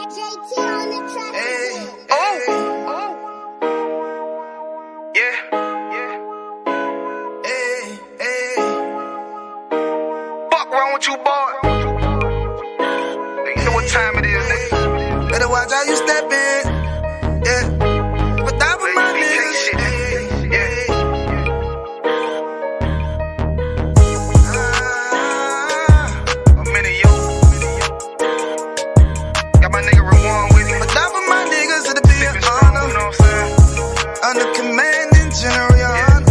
JT on the track. Fuck wrong with you, boy? You know what time it is, nigga. Better watch how you step in. Yeah. But that was my niggas. I'm in it, yo. Got my nigga Rewan with me. But that was my niggas, it'll be an honor. You know what I'm saying? Under commanding general, your honor.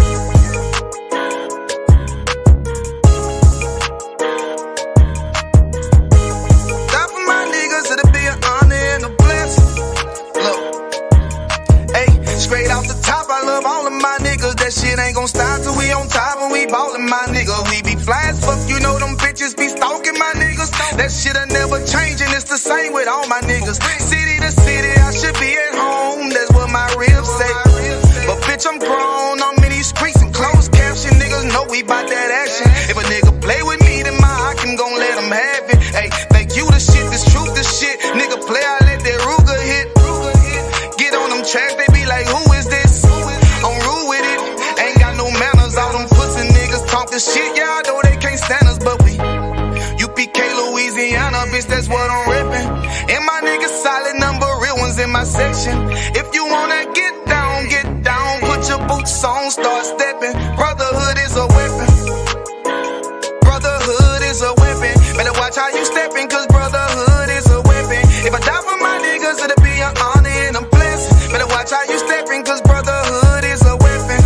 Straight off the top, I love all of my niggas. That shit ain't gon' stop till we on top and we ballin', my nigga. We be fly as fuck, you know them bitches be stalking my niggas. That shit'll never change and it's the same with all my niggas. City to city, I should be at home, that's what my ribs say. But bitch, I'm grown, I'm in these streets and closed caption. Niggas know we bout that action. If a nigga play with me, then my Hakim gon' let him have it. Hey, think you the shit, this truth the shit. Nigga play, I let that Ruger hit. Get on them tracks, they be like, who is this? I'm rude with it, ain't got no manners. All them pussy niggas talkin' shit, y'all know they can't stand us, but we UPK Louisiana, bitch, that's what I'm reppin'. And my niggas solid number, real ones in my section. If you wanna get down, put your boots on, start steppin'. Brotherhood is a weapon. Brotherhood is a weapon. Better watch how you steppin', cause brotherhood is a weapon. If I die for my niggas, it'll be an honor and a blessing. Better watch how you steppin', cause brotherhood is a weapon.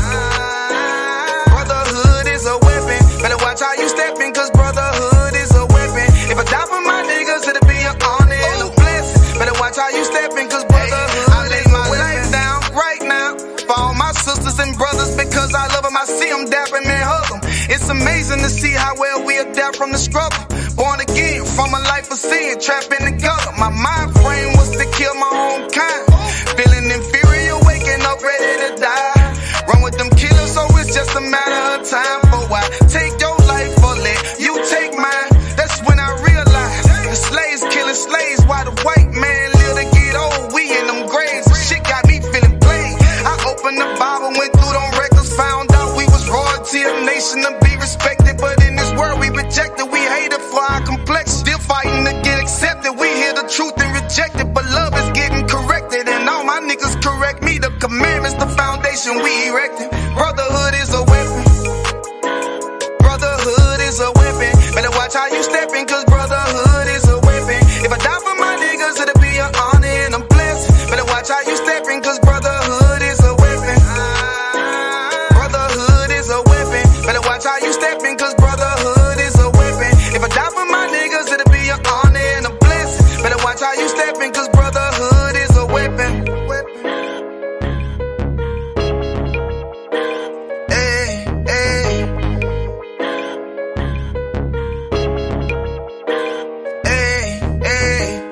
Brotherhood is a weapon. Better watch how you steppin', cause brotherhood is a weapon. If I die for my niggas, it'll be an honor and a blessing. Better watch how you steppin', cause brotherhood. I lay my life down right now for all my sisters and brothers, because I love them. I see them dapping and hug them. It's amazing to see how well we adapt from the struggle. Born again from a life of sin, trapped in the gutter. My mind frame was to kill my own kind. Feeling inferior, waking up ready to die. Run with them killers, so it's just a matter of time. For why take your life or let you take mine? That's when I realized the slaves killing slaves, while the white man live to get old. We in them graves, shit got me feeling played. I opened the Bible, went through them records, found out we was royalty, a nation to be respected. But in this world we rejected, we hated for our complex. Still fighting to get accepted. We hear the truth and reject it, but love is getting corrected. And all my niggas correct me. The commandments, the foundation we erected. Brotherhood is a weapon. Brotherhood is a weapon. Better watch how you steppin', cause brotherhood is a weapon. If I die for my niggas, it'll be an honor and a blessing. Better watch how you steppin', cause brotherhood is a weapon. Brotherhood is a weapon. Better watch how you steppin', cause brotherhood is a weapon. If I die for my niggas, it'll be an honor and a blessing. Better watch how you steppin', cause brotherhood is a weapon. Hey, hey. Hey, hey.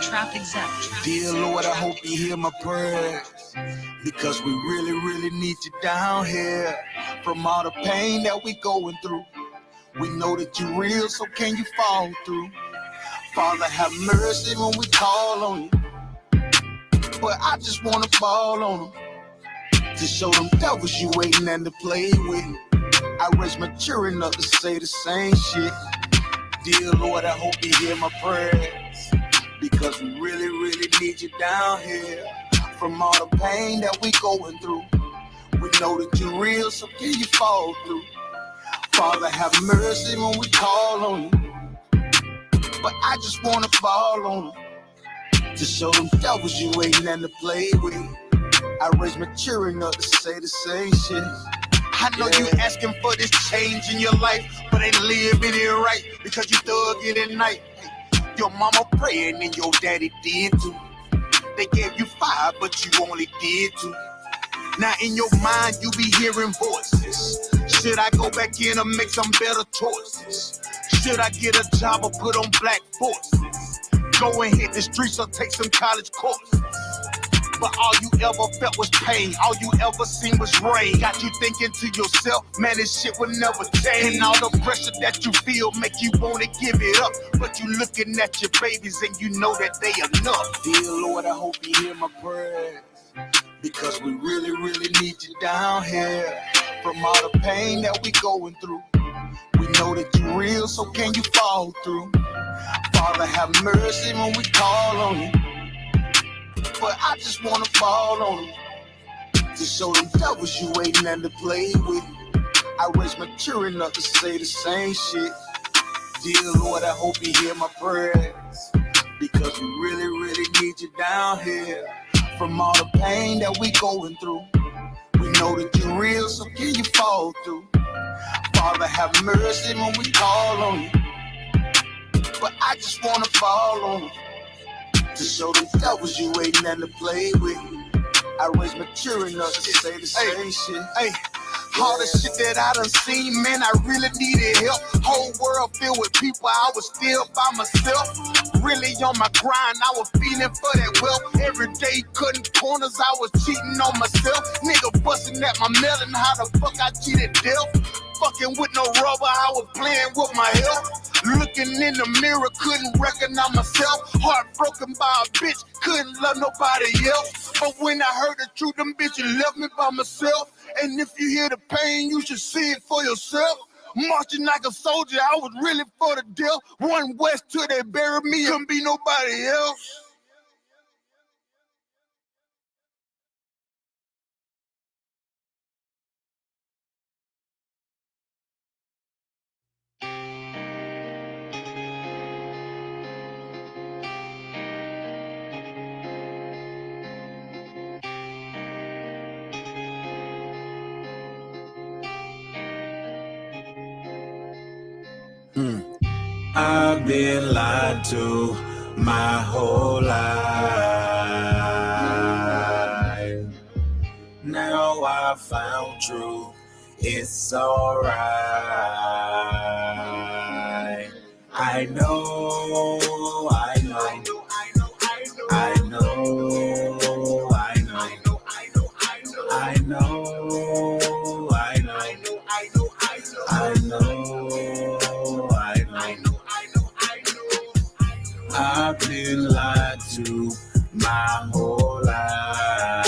Trap exempt. Dear Lord, I hope you hear my prayers, because we really, really need you down here. From all the pain that we going through, we know that you're real, so can you fall through? Father, have mercy when we call on you. but I just wanna ball on them to show them devils you waiting and to play with. I raised my children up to say the same shit. Dear Lord, I hope you hear my prayers, because we really, really need you down here. From all the pain that we going through, we know that you're real, so can you fall through? Father, have mercy when we call on you, but I just wanna fall on them to show them devils you waiting and to play with. I raised my children up to say the same shit. I know you asking for this change in your life, but ain't living it right because you thug it at night. Your mama praying and your daddy did too. They gave you 5, but you only did 2. Now in your mind you be hearing voices. Should I go back in or make some better choices? Should I get a job or put on black forces? Go and hit the streets or take some college courses? But all you ever felt was pain. All you ever seen was rain. Got you thinking to yourself, man, this shit will never change. And all the pressure that you feel make you want to give it up. But you looking at your babies and you know that they enough. Dear Lord, I hope you hear my prayers, because we really, really need you down here. From all the pain that we going through, we know that you're real, so can you fall through? Father, have mercy when we call on you, but I just wanna fall on them to show them devils you waiting and to play with. I raised my children up to say the same shit. Dear Lord, I hope you hear my prayers, because we really, really need you down here. From all the pain that we going through, we know that you're real, so can you fall through? Father, have mercy when we call on you, but I just wanna fall on them to show them devils you waiting and to play with. I raised my children up to say the same shit. Hey, all the shit that I done seen, man, I really needed help. Whole world filled with people, I was still by myself. Really on my grind, I was feeling for that wealth. Every day cutting corners, I was cheating on myself. Nigga busting at my melon, how the fuck I cheated death? Fucking with no rubber, I was playing with my health. Looking in the mirror, couldn't recognize myself. Heartbroken by a bitch, couldn't love nobody else. But when I heard the truth, them bitches left me by myself. And if you hear the pain, you should see it for yourself. Marching like a soldier, I was really for the death. One west till they buried me, couldn't be nobody else. I've been lied to my whole life. Now I found truth, it's alright. I know, I know, I know, I know, I know, I know. I've been lied to my whole life.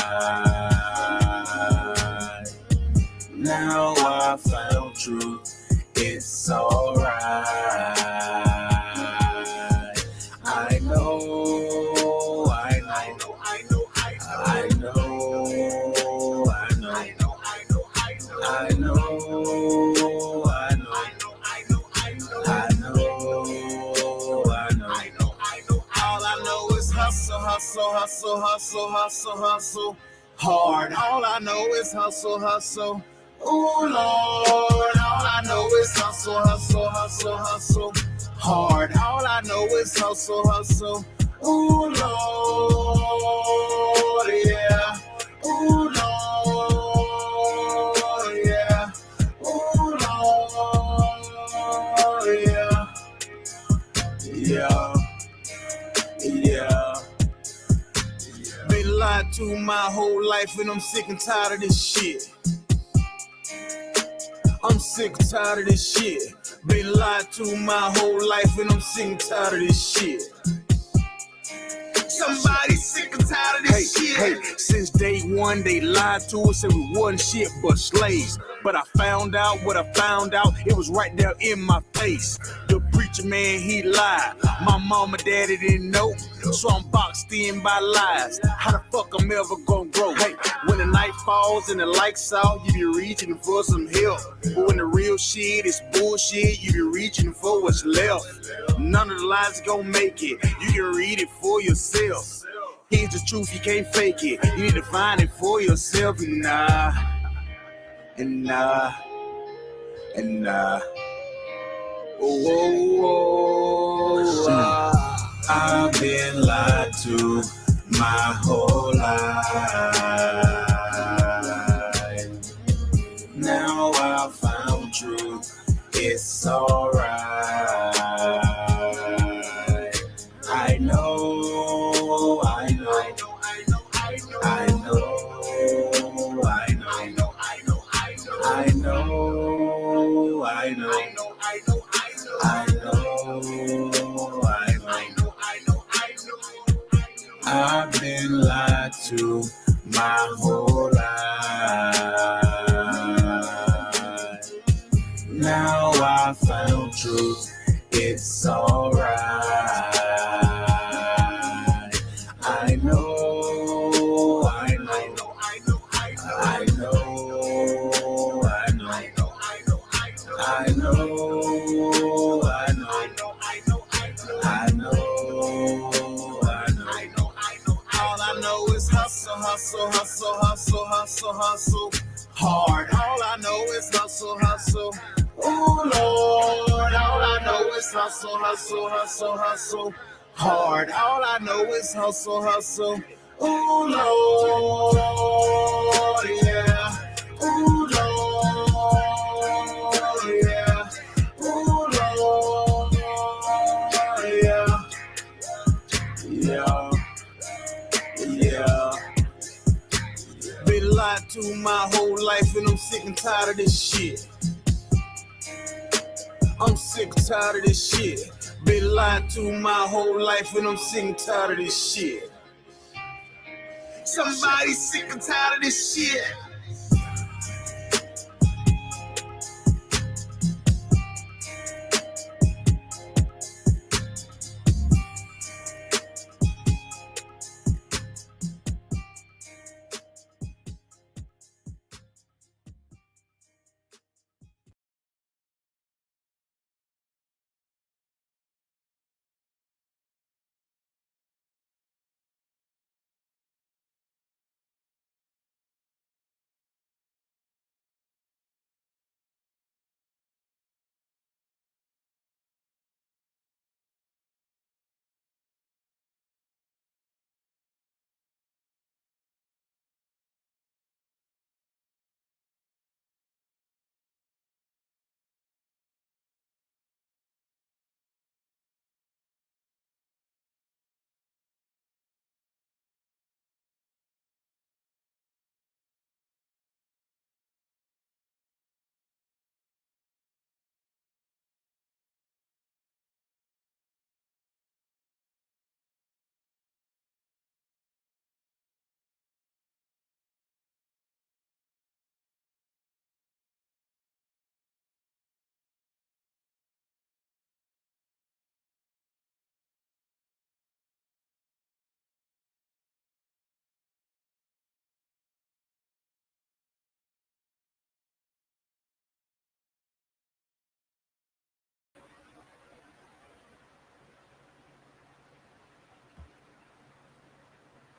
Now I found truth, it's alright. I know, I know, I know, I know, I know. Hustle, hard. All I know is hustle. Ooh, Lord, all I know is hustle, hard. All I know is hustle. Ooh, Lord, yeah. Ooh, Lord, yeah. Ooh, Lord, yeah. Been lied to my whole life and I'm sick and tired of this shit. I'm sick and tired of this shit. Been lied to my whole life and I'm sick and tired of this shit. Somebody sick and tired of this shit. Hey, since day one, they lied to us and we wasn't shit but slaves. But I found out what I found out, it was right there in my face. The preacher man, he lied. My mama, daddy didn't know. So I'm boxed in by lies. How the fuck I'm ever gonna grow? Hey, when the night falls and the lights out, you be reaching for some help. But when the real shit is bullshit, you be reaching for what's left. None of the lies gonna make it. You can read it for yourself. Here's the truth, you can't fake it. You need to find it for yourself. And nah. I've been lied to my whole life. Now I found truth, it's alright. I know. I've been lied to my whole life. Now I found truth, it's alright. I know. Hustle hard. All I know is hustle. Oh Lord, all I know is hustle hard. All I know is hustle. Oh Lord, yeah. Oh Lord, yeah. Oh Lord, yeah. Been lied to my whole life and I'm sick and tired of this shit. Been lied to my whole life and I'm sick and tired of this shit. Somebody sick and tired of this shit.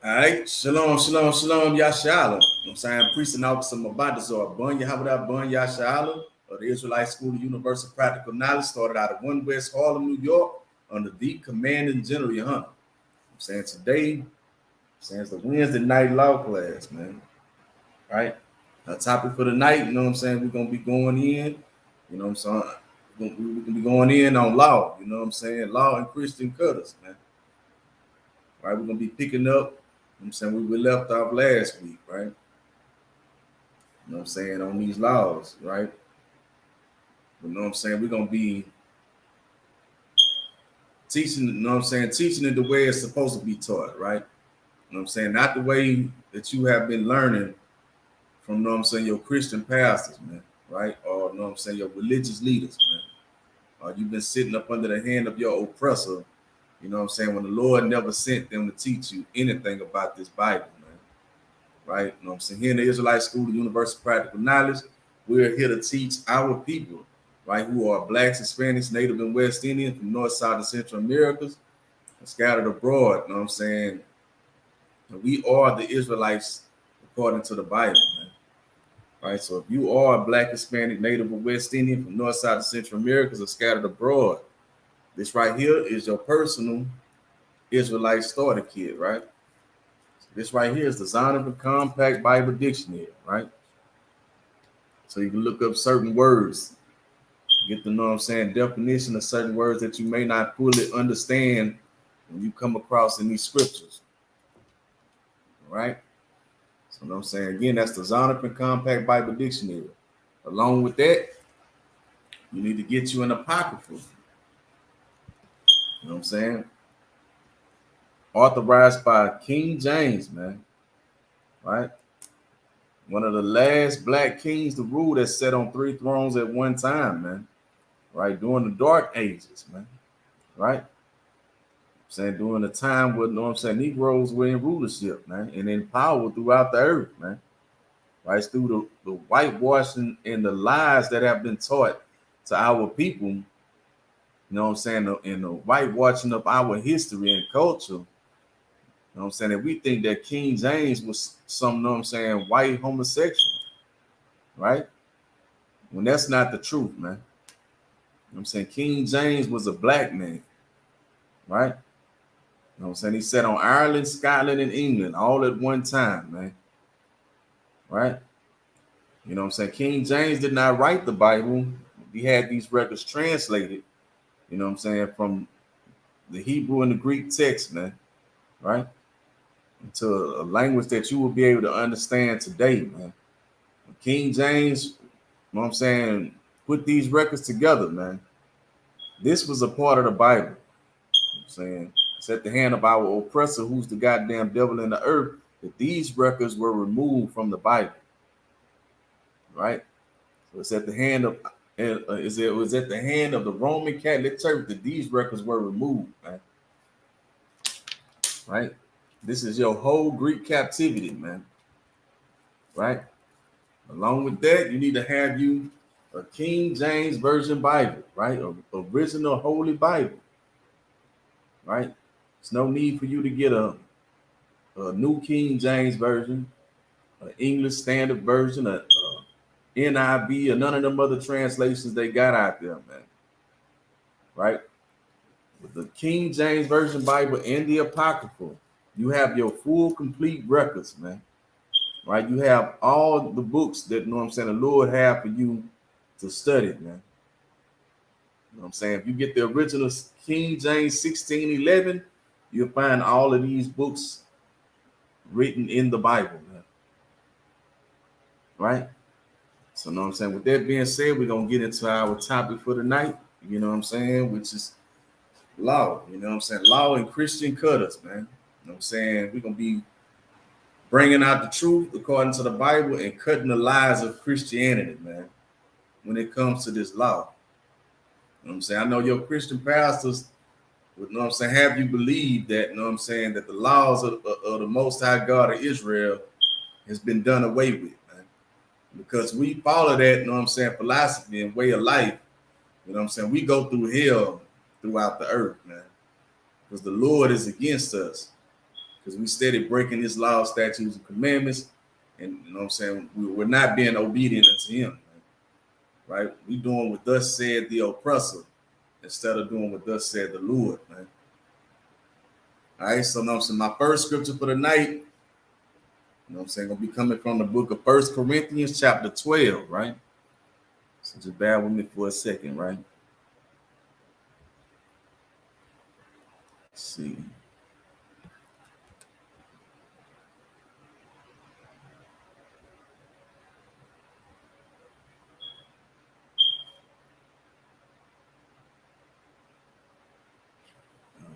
All right, shalom, yashala. I'm saying, priest and officer Mabadazar, Bun Yahabada, Bun Yashala, of the Israelite School of Universal Practical Knowledge, started out of 1 West Harlem, New York, under the commanding general, I'm saying today, it's the Wednesday night law class, man. Right? A topic for the night, you know what I'm saying? We're gonna be going in, you know what I'm saying? We're gonna be going in on law, you know what I'm saying? Law and Christian cutters, man. Right, we're gonna be picking up. I'm saying we left off last week, right? You know what I'm saying, on these laws, right? You know what I'm saying? We're gonna be teaching, you know what I'm saying, teaching it the way it's supposed to be taught, right? You know what I'm saying? Not the way that you have been learning from, you know what I'm saying, your Christian pastors, man, right? Or, you know what I'm saying, your religious leaders, man. Or you've been sitting up under the hand of your oppressor, you know what I'm saying, when the Lord never sent them to teach you anything about this Bible, man, right? You know what I'm saying? Here in the Israelite School of Universal Practical Knowledge, we're here to teach our people, right, who are blacks, Hispanics, Native and West Indian from North, South, and Central Americas, and scattered abroad, you know what I'm saying? And we are the Israelites according to the Bible, man. Right, so if you are a black, Hispanic, Native, or West Indian from North, South, and Central Americas or scattered abroad, this right here is your personal Israelite starter kit, right? So this right here is the Zondervan Compact Bible Dictionary, right? So you can look up certain words, get the, know what I'm saying, definition of certain words that you may not fully understand when you come across in these scriptures, right? So you know what I'm saying, again, that's the Zondervan Compact Bible Dictionary. Along with that, you need to get you an apocrypha. You know what I'm saying? Authorized by King James, man. Right? One of the last black kings to rule that sat on 3 thrones at one time, man. Right? During the dark ages, man. Right? I'm saying during the time where, you know what I'm saying, Negroes were in rulership, man, and in power throughout the earth, man. Right? It's through the whitewashing and the lies that have been taught to our people, you know what I'm saying, in the whitewashing of our history and culture. You know what I'm saying? That we think that King James was some, you know what I'm saying, white homosexual, right? When that's not the truth, man. You know what I'm saying? King James was a black man, right? You know what I'm saying? He sat on Ireland, Scotland, and England all at one time, man. Right? You know what I'm saying? King James did not write the Bible. He had these records translated, you know what I'm saying, from the Hebrew and the Greek text, man. Right? Into a language that you will be able to understand today, man. King James, you know what I'm saying, put these records together, man. This was a part of the Bible. You know what I'm saying, it's at the hand of our oppressor, who's the goddamn devil in the earth, that these records were removed from the Bible. Right? So it's at the hand of it was at the hand of the Roman Catholic Church that these records were removed, man. Right? This is your whole Greek captivity, man. Right? Along with that, you need to have you a King James Version Bible, right? A original Holy Bible, right? There's no need for you to get a New King James Version, an English Standard Version, a NIV, or none of them other translations they got out there, man. Right? With the King James Version Bible and the Apocrypha, you have your full, complete records, man. Right? You have all the books that, you know what I'm saying, the Lord have for you to study, man. You know what I'm saying? If you get the original King James 1611, you'll find all of these books written in the Bible, man. Right? So, you know what I'm saying? With that being said, we're going to get into our topic for tonight, you know what I'm saying, which is law, you know what I'm saying? Law and Christian cutters, man. You know what I'm saying? We're going to be bringing out the truth according to the Bible and cutting the lies of Christianity, man, when it comes to this law. You know what I'm saying? I know your Christian pastors would, you know what I'm saying, have you believe that, you know what I'm saying, that the laws of the Most High God of Israel has been done away with, man. Because we follow that, you know what I'm saying, philosophy and way of life, you know what I'm saying, we go through hell throughout the earth, man. Because the Lord is against us. Because we steady breaking his laws, statutes, and commandments. And you know what I'm saying, we're not being obedient unto him, man. Right? We doing what thus said the oppressor instead of doing what thus said the Lord, man. All right, so, you know what I'm saying, my first scripture for the night, you know what I'm saying, gonna be coming from the book of 1 Corinthians chapter 12, right? So just bear with me for a second, right? Let's see.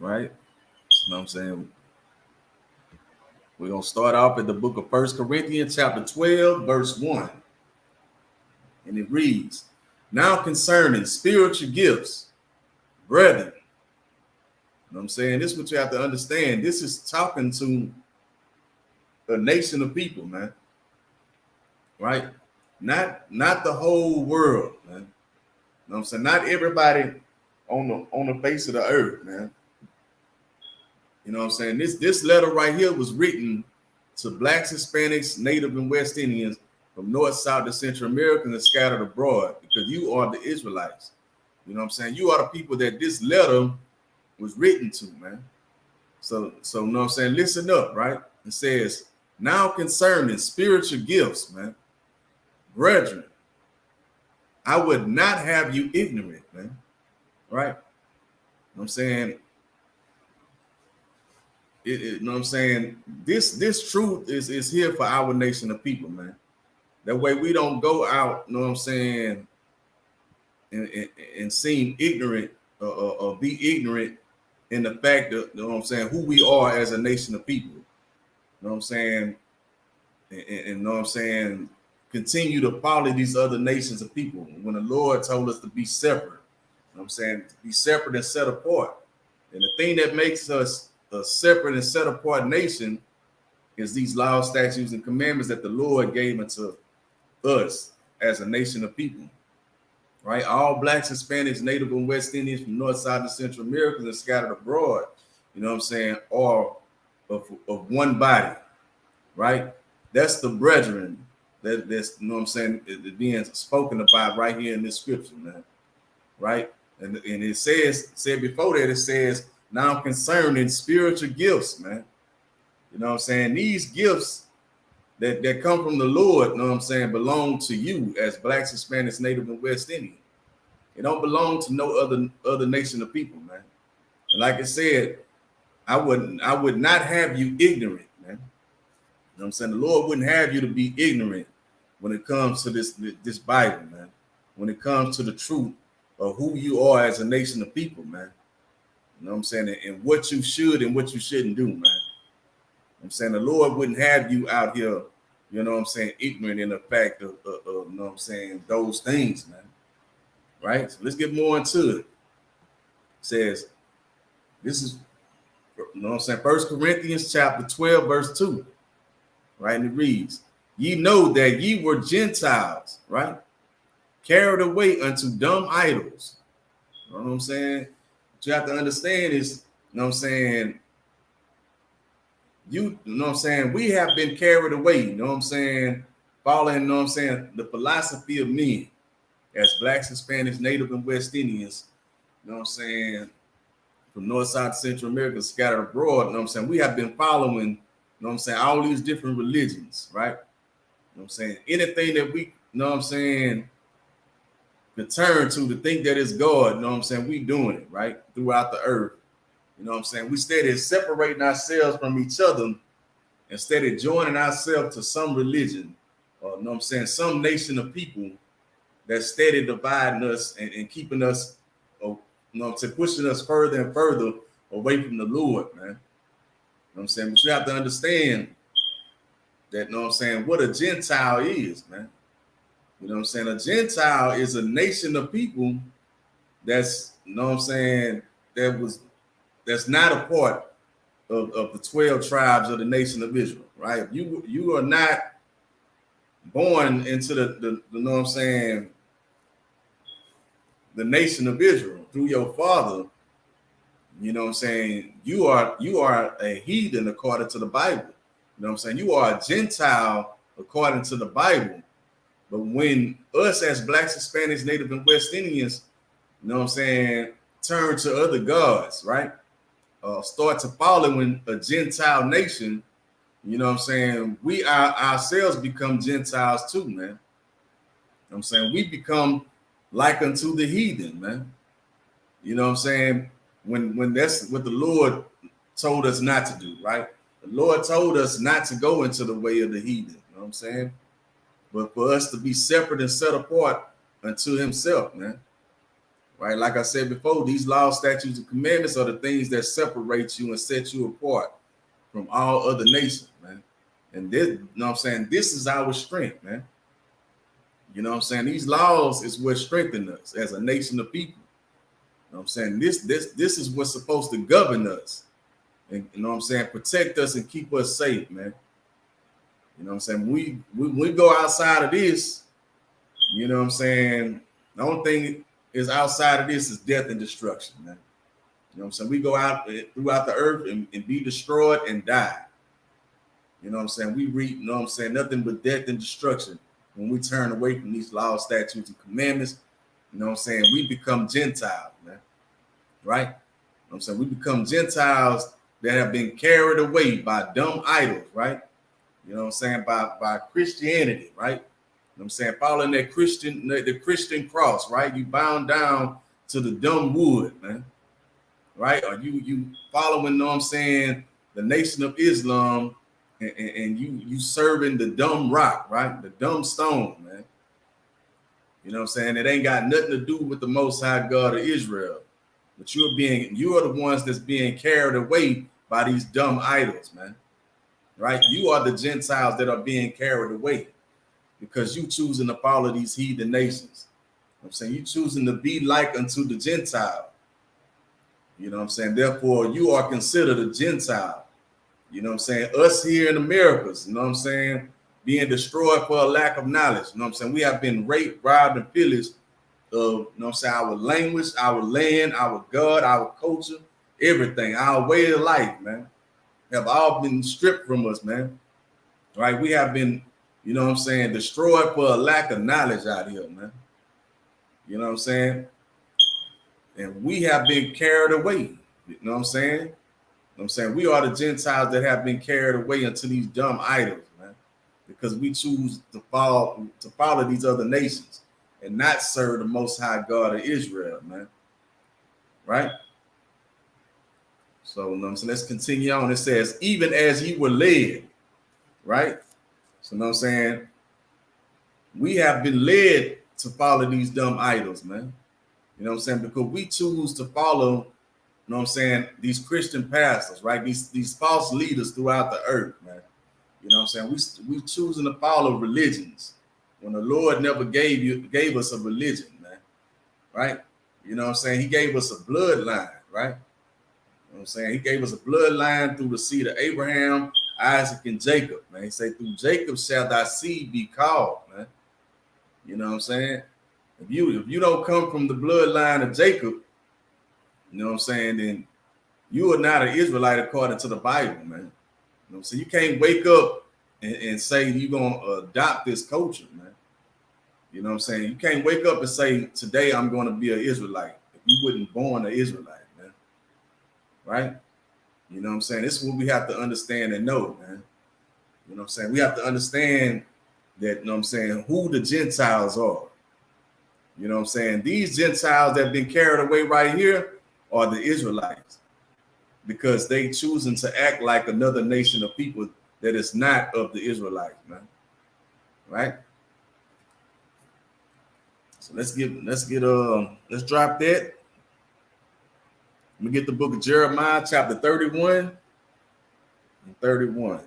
right? You know what I'm saying? We're going to start off at the book of 1 Corinthians chapter 12, verse 1. And it reads, now concerning spiritual gifts, brethren. You know what I'm saying? This is what you have to understand. This is talking to a nation of people, man. Right? Not the whole world, man. You know what I'm saying? Not everybody on the face of the earth, man. You know what I'm saying? This letter right here was written to blacks, Hispanics, Native and West Indians from North, South, to Central America and scattered abroad, because you are the Israelites. You know what I'm saying? You are the people that this letter was written to, man. So you know what I'm saying? Listen up, right? It says, now concerning spiritual gifts, man, brethren, I would not have you ignorant, man. Right? You know what I'm saying? You know what I'm saying? This truth is here for our nation of people, man. That way we don't go out, you know what I'm saying, and seem ignorant or be ignorant in the fact of, you know what I'm saying, who we are as a nation of people. You know what I'm saying? And you know what I'm saying, continue to follow these other nations of people when the Lord told us to be separate. You know what I'm saying? To be separate and set apart. And the thing that makes us a separate and set apart nation is these laws, statutes, and commandments that the Lord gave unto us as a nation of people. Right? All blacks, Hispanics, Native and West Indians from North, South, and Central America and scattered abroad, you know what I'm saying, are of one body. Right? That's the brethren that's, you know what I'm saying, is being spoken about right here in this scripture, man. Right? And it said before that, it says, now concerning spiritual gifts, man. You know what I'm saying? These gifts that come from the Lord, you know what I'm saying, belong to you as blacks, Hispanics, Native, and West Indian. It don't belong to no other nation of people, man. And like I said, I would not have you ignorant, man. You know what I'm saying? The Lord wouldn't have you to be ignorant when it comes to this Bible, man. When it comes to the truth of who you are as a nation of people, man. You know what I'm saying? And what you should and what you shouldn't do, man. I'm saying the Lord wouldn't have you out here, you know what I'm saying, ignorant in the fact of you know what I'm saying, those things, man. Right? So let's get more into it. It says, this is, you know what I'm saying, 1 Corinthians chapter 12, verse 2. Right? And it reads, ye know that ye were Gentiles, right? Carried away unto dumb idols. You know what I'm saying? What you have to understand is, you know what I'm saying, you know what I'm saying, we have been carried away, you know what I'm saying, following, you know what I'm saying, the philosophy of men as blacks, Hispanics, Native, and West Indians, you know what I'm saying, from North, South, Central America, scattered abroad, you know what I'm saying, we have been following, you know what I'm saying, all these different religions, right? You know what I'm saying, anything that we, you know what I'm saying, could turn to think that it's God, you know what I'm saying, we doing it, right, throughout the earth. You know what I'm saying? We steady separating ourselves from each other instead of joining ourselves to some religion, or you know what I'm saying, some nation of people that steady dividing us and keeping us, you know what I'm saying, pushing us further and further away from the Lord, man. You know what I'm saying? But you have to understand that, you know what I'm saying, what a Gentile is, man. You know what I'm saying? A Gentile is a nation of people that's, you know what I'm saying, that's not a part of the 12 tribes of the nation of Israel, right? You are not born into the you know what I'm saying, the nation of Israel through your father. You know what I'm saying? You are a heathen according to the Bible. You know what I'm saying? You are a Gentile according to the Bible. But when us as blacks, Hispanics, Native, and West Indians, you know what I'm saying, turn to other gods, right? Start to following a Gentile nation, you know what I'm saying, we ourselves become Gentiles too, man. You know what I'm saying? We become like unto the heathen, man. You know what I'm saying? When that's what the Lord told us not to do, right? The Lord told us not to go into the way of the heathen, you know what I'm saying? But for us to be separate and set apart unto himself, man. right? Like I said before, these laws, statutes, and commandments are the things that separate you and set you apart from all other nations, man. And this, you know what I'm saying? This is our strength, man. You know what I'm saying? These laws is what strengthen us as a nation of people. You know what I'm saying? This is what's supposed to govern us. And you know what I'm saying? Protect us and keep us safe, man. You know what I'm saying? We go outside of this, you know what I'm saying? The only thing is outside of this is death and destruction, man. You know what I'm saying? We go out throughout the earth and be destroyed and die. You know what I'm saying? We read, you know what I'm saying, nothing but death and destruction when we turn away from these laws, statutes, and commandments. You know what I'm saying? We become Gentiles, man. Right? You know what I'm saying? We become Gentiles that have been carried away by dumb idols, right? You know what I'm saying? By Christianity, right? You know what I'm saying? Following that the Christian cross, right? You bound down to the dumb wood, man. Right? Or you following, you know what I'm saying, the Nation of Islam, and you serving the dumb rock, right? The dumb stone, man. You know what I'm saying? It ain't got nothing to do with the Most High God of Israel. But you are the ones that's being carried away by these dumb idols, man. Right? You are the Gentiles that are being carried away because you choosing to follow these heathen nations. You know what I'm saying? You choosing to be like unto the Gentile. You know what I'm saying? Therefore, you are considered a Gentile. You know what I'm saying? Us here in Americas, you know what I'm saying? Being destroyed for a lack of knowledge. You know what I'm saying? We have been raped, robbed, and pillaged of, you know what I'm saying, our language, our land, our God, our culture, everything, our way of life, man, have all been stripped from us, man. Right? We have been, you know what I'm saying, destroyed for a lack of knowledge out here, man. You know what I'm saying? And we have been carried away. You know what I'm saying? You know what I'm saying? We are the Gentiles that have been carried away into these dumb idols, man, because we choose to follow these other nations and not serve the Most High God of Israel, man. Right? So, you know what I'm saying? Let's continue on. It says, even as you were led, right? So, you know what I'm saying? We have been led to follow these dumb idols, man. You know what I'm saying? Because we choose to follow, you know what I'm saying, these Christian pastors, right? These false leaders throughout the earth, man. You know what I'm saying? We choosing to follow religions when the Lord never gave us a religion, man. Right? You know what I'm saying? He gave us a bloodline, right? You know what I'm saying? He gave us a bloodline through the seed of Abraham, Isaac, and Jacob, man. He said, through Jacob shall thy seed be called, man. You know what I'm saying? If you don't come from the bloodline of Jacob, you know what I'm saying, then you are not an Israelite according to the Bible, man. You know, so you can't wake up and say you're gonna adopt this culture, man. You know what I'm saying? You can't wake up and say, today I'm going to be an Israelite if you wasn't born an Israelite, man. Right? You know what I'm saying? This is what we have to understand and know, man. You know what I'm saying? We have to understand that, you know what I'm saying, who the Gentiles are. You know what I'm saying? These Gentiles that have been carried away right here are the Israelites because they choosing to act like another nation of people that is not of the Israelites, man. Right? So let's drop that. Let me get the book of Jeremiah, chapter 31 and 31.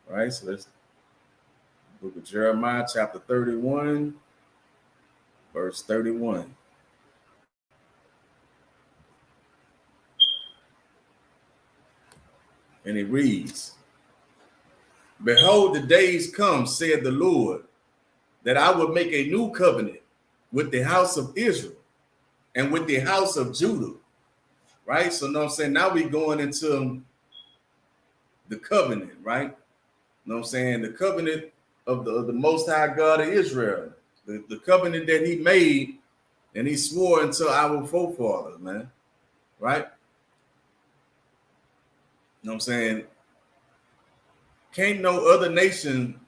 All right, so let's book of Jeremiah, chapter 31, verse 31. And it reads, behold, the days come, said the Lord, that I will make a new covenant with the house of Israel and with the house of Judah. Right? So, you know what I'm saying? Now we're going into the covenant, right? You know what I'm saying? The covenant of the Most High God of Israel, the covenant that he made and he swore unto our forefathers, man. Right? You know what I'm saying? can't no other nation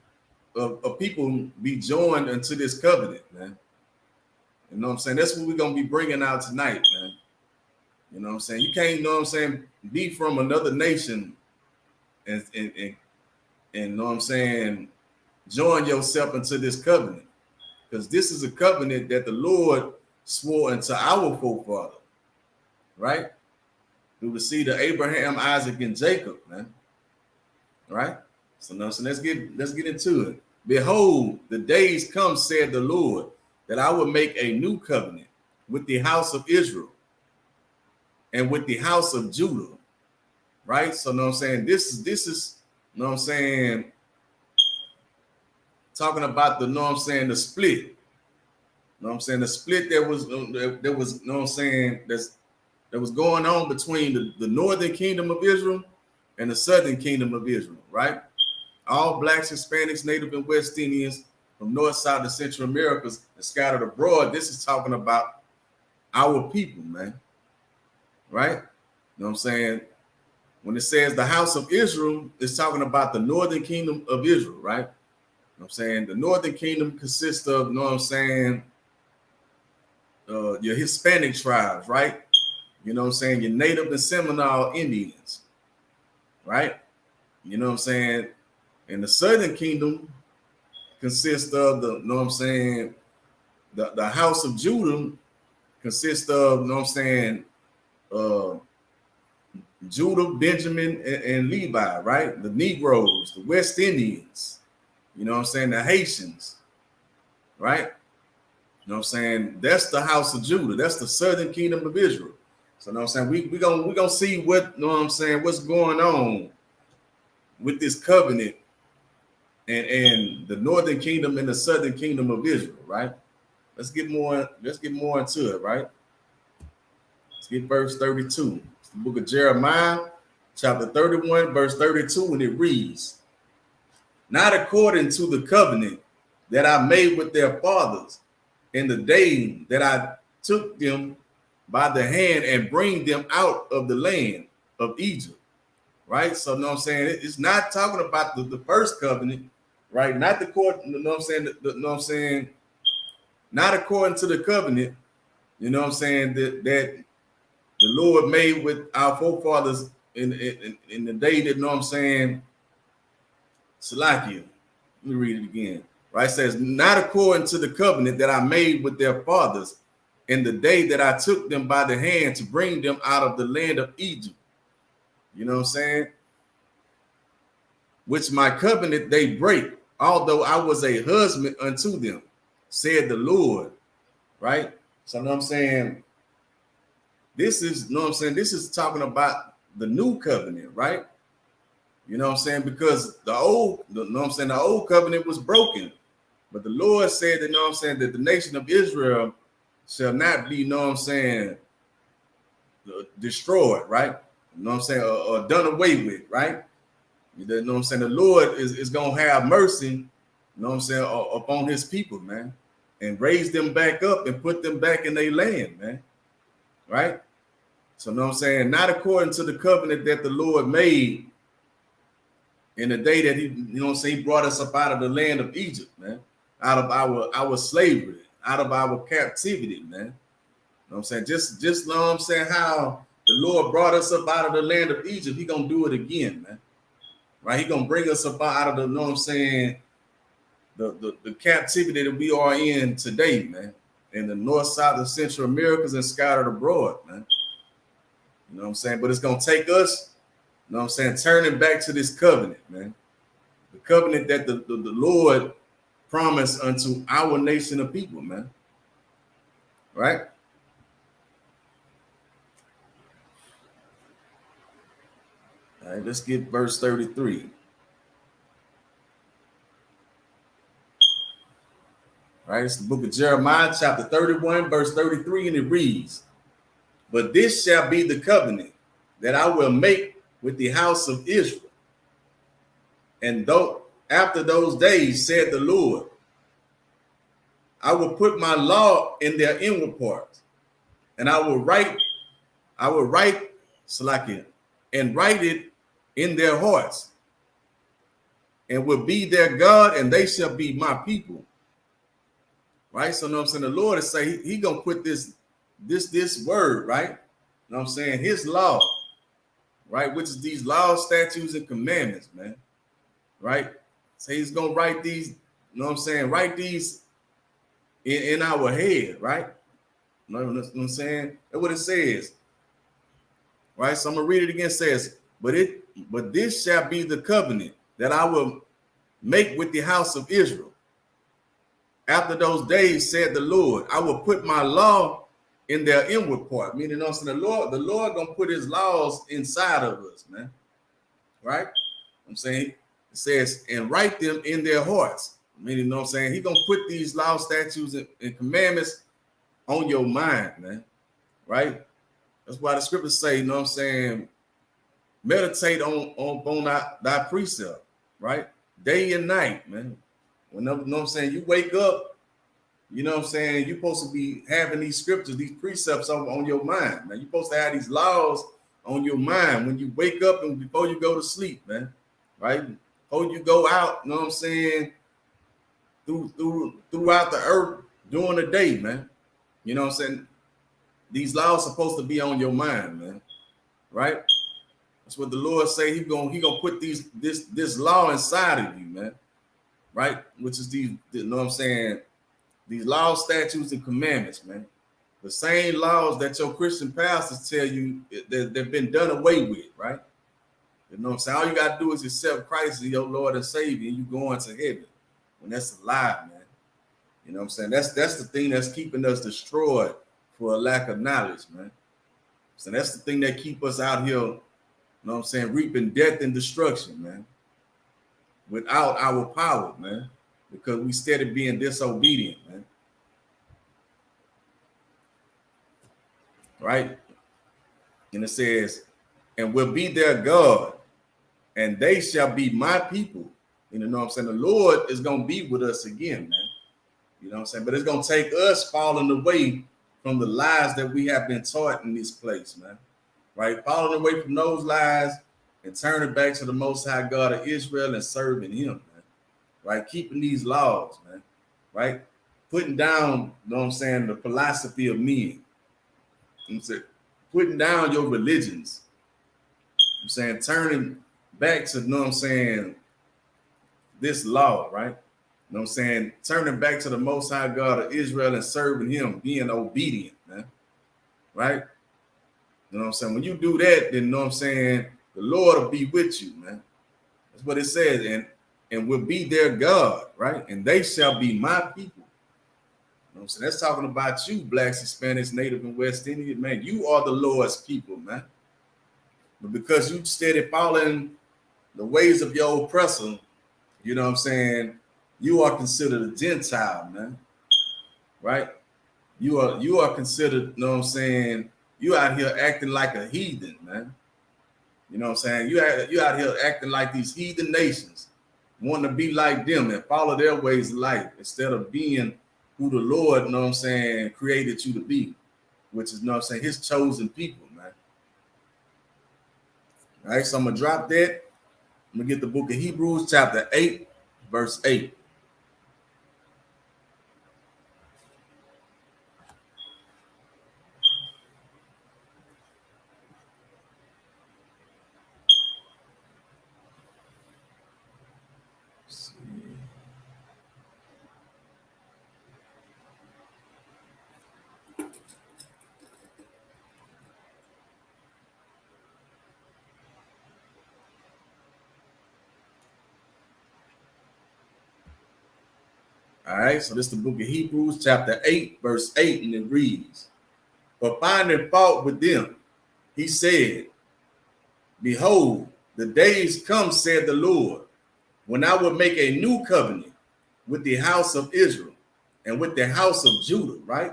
of people be joined into this covenant, man. You know what I'm saying? That's what we're going to be bringing out tonight, man. You know what I'm saying? You can't, you know what I'm saying, be from another nation and you know what I'm saying, join yourself into this covenant. Because this is a covenant that the Lord swore unto our forefather, right? Through the seed of Abraham, Isaac, and Jacob, man. Right? So now, so let's get into it. Behold, the days come, said the Lord, that I will make a new covenant with the house of Israel and with the house of Judah. Right? So know what I'm saying, this is you know what I'm saying, talking about the, know what I'm saying, the split. You know what I'm saying? The split that was you know what I'm saying, that was going on between the northern kingdom of Israel and the southern kingdom of Israel, right? All blacks, Hispanics, Native and West Indians from North, South, and Central Americas and scattered abroad. This is talking about our people, man. Right? You know what I'm saying? When it says the house of Israel, it's talking about the northern kingdom of Israel, right? You know what I'm saying? The northern kingdom consists of, you know what I'm saying, your Hispanic tribes, right? You know what I'm saying? Your Native and Seminole Indians, right? You know what I'm saying? And the southern kingdom consists of the, you know what I'm saying, the house of Judah consists of, you know what I'm saying, Judah, Benjamin, and Levi, right? The Negroes, the West Indians, you know what I'm saying, the Haitians, right? You know what I'm saying? That's the house of Judah. That's the southern kingdom of Israel. So you know what I'm saying? We're gonna see what, you know what I'm saying, what's going on with this covenant and the northern kingdom and the southern kingdom of Israel, right? Let's get more into it, right? Let's get verse 32. It's the book of Jeremiah, chapter 31, verse 32, and it reads, not according to the covenant that I made with their fathers in the day that I took them by the hand and bring them out of the land of Egypt, right? So, you know what I'm saying? It's not talking about the first covenant, right? Not the court, you know what I'm saying? You know what I'm saying? Not according to the covenant, you know what I'm saying, that the Lord made with our forefathers in the day that, you know what I'm saying, Salakia. Let me read it again. Right? It says, not according to the covenant that I made with their fathers in the day that I took them by the hand to bring them out of the land of Egypt. You know what I'm saying? Which my covenant they break, although I was a husband unto them, said the Lord. Right? So you know what I'm saying? This is, you know what I'm saying? This is talking about the new covenant, right? You know what I'm saying? Because the old, you know what I'm saying, the old covenant was broken. But the Lord said that, you know what I'm saying, that the nation of Israel shall not be, you know what I'm saying, destroyed, right? You know what I'm saying, or done away with, right? You know what I'm saying? The Lord is going to have mercy, you know what I'm saying, upon his people, man, and raise them back up and put them back in their land, man, right? So, you know what I'm saying, not according to the covenant that the Lord made in the day that he, you know what I'm saying, he brought us up out of the land of Egypt, man, out of our slavery, out of our captivity, man. You know what I'm saying? Just you know what I'm saying, how the Lord brought us up out of the land of Egypt, he gonna do it again, man. Right? He gonna bring us up out of the, you know what I'm saying, the captivity that we are in today, man, in the North, South, and Central Americas and scattered abroad, man. You know what I'm saying? But it's gonna take us, you know what I'm saying, turning back to this covenant, man. The covenant that the Lord promised unto our nation of people, man. Right? All right, let's get verse 33. All right, it's the book of Jeremiah, chapter 31, verse 33, and it reads, but this shall be the covenant that I will make with the house of Israel. And though after those days, said the Lord, I will put my law in their inward parts, and I will write Salakia, and write it in their hearts, and will be their God, and they shall be my people. Right? So, you know what I'm saying? The Lord is saying he gonna put this word, right? You know what I'm saying? His law, right? Which is these laws, statutes, and commandments, man. Right? So he's gonna write these, you know what I'm saying? Write these in our head, right? You know what I'm saying? That's what it says. Right? So I'm gonna read it again. It says, but this shall be the covenant that I will make with the house of Israel. After those days, said the Lord, I will put my law in their inward part. Meaning, also the Lord gonna put his laws inside of us, man. Right? I'm saying it says, and write them in their hearts. Meaning, you know what I'm saying? He's gonna put these laws, statutes, and commandments on your mind, man. Right? That's why the scriptures say, you know what I'm saying, meditate on thy precept, right? Day and night, man. Whenever, you know what I'm saying, you wake up, you know what I'm saying, you're supposed to be having these scriptures, these precepts on your mind, man. You're supposed to have these laws on your mind when you wake up and before you go to sleep, man, right? Before you go out, you know what I'm saying, throughout the earth during the day, man. You know what I'm saying? These laws are supposed to be on your mind, man, right? That's what the Lord say. He gonna put this law inside of you, man, right? Which is these, you know what I'm saying, these laws, statutes, and commandments, man. The same laws that your Christian pastors tell you that they've been done away with, right? You know what I'm saying? All you got to do is accept Christ as your Lord and Savior, and you go into heaven. When that's a lie, man. You know what I'm saying? That's the thing that's keeping us destroyed for a lack of knowledge, man. So that's the thing that keep us out here, you know what I'm saying, reaping death and destruction, man. Without our power, man. Because we steady being disobedient, man. Right? And it says, and will be their God, and they shall be my people. You know what I'm saying? The Lord is going to be with us again, man. You know what I'm saying? But it's going to take us falling away from the lies that we have been taught in this place, man. Right? Falling away from those lies and turning back to the Most High God of Israel and serving him, man. Right? Keeping these laws, man. Right? Putting down, you know what I'm saying, the philosophy of men. You know what I'm saying? Putting down your religions. I'm saying, turning back to, you know what I'm saying, this law, right? You know what I'm saying? Turning back to the Most High God of Israel and serving him, being obedient, man. Right? You know what I'm saying? When you do that, then, you know what I'm saying, the Lord will be with you, man. That's what it says. And will be their God, right? And they shall be my people. You know what I'm saying? That's talking about you, Blacks, Hispanics, Native, and West Indian, man. You are the Lord's people, man. But because you steady following the ways of your oppressor, you know what I'm saying, you are considered a Gentile, man. Right? You are considered, you know what I'm saying, you out here acting like a heathen, man. You know what I'm saying? You out here acting like these heathen nations, wanting to be like them and follow their ways of life instead of being who the Lord, you know what I'm saying, created you to be, which is, you know what I'm saying, his chosen people, man. All right, so I'm going to drop that. I'm going to get the book of Hebrews, chapter 8, verse 8. All right, so this is the book of Hebrews, chapter 8, verse 8, and it reads, for finding fault with them, he said, behold, the days come, said the Lord, when I will make a new covenant with the house of Israel and with the house of Judah, right?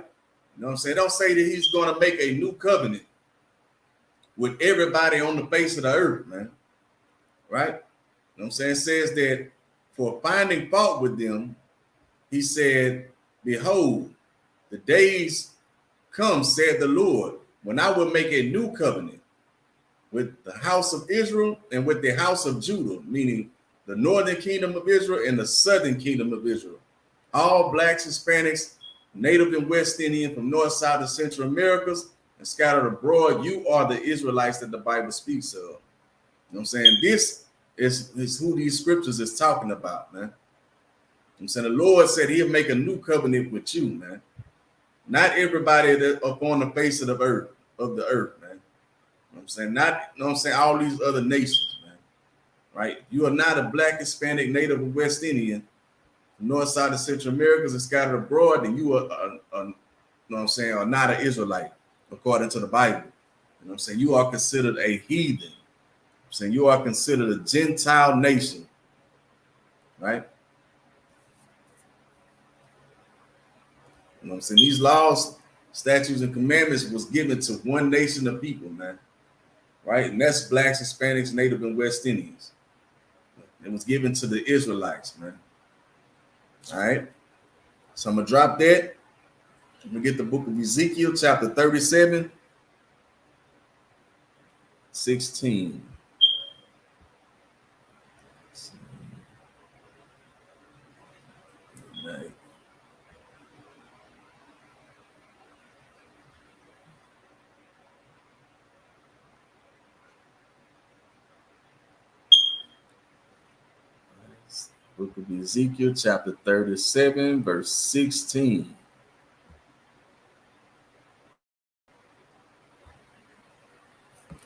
You know what I'm saying? Don't say that he's going to make a new covenant with everybody on the face of the earth, man. Right? You know what I'm saying? It says that for finding fault with them, he said, behold, the days come, said the Lord, when I will make a new covenant with the house of Israel and with the house of Judah, meaning the northern kingdom of Israel and the southern kingdom of Israel. All blacks, Hispanics, Native and West Indian from North, South, and Central Americas and scattered abroad, you are the Israelites that the Bible speaks of. You know what I'm saying? This is who these scriptures is talking about, man. I'm saying the Lord said he'll make a new covenant with you, man. Not everybody that up on the face of the earth, man. You know what I'm saying? Not, you know what I'm saying, all these other nations, man. Right? You are not a black, Hispanic, Native, or West Indian, North, South, and Central Americas and scattered abroad, then you are, you know what I'm saying, are not an Israelite, according to the Bible. You know what I'm saying? You are considered a heathen. I'm saying you are considered a Gentile nation, right? You know what I'm saying? These laws, statutes, and commandments was given to one nation of people, man, right? And that's blacks, Hispanics, Native, and West Indians. It was given to the Israelites, man. All right. So I'm going to drop that. I'm going to get the book of Ezekiel, chapter 37, 16. Right. Book of Ezekiel, chapter 37, verse 16.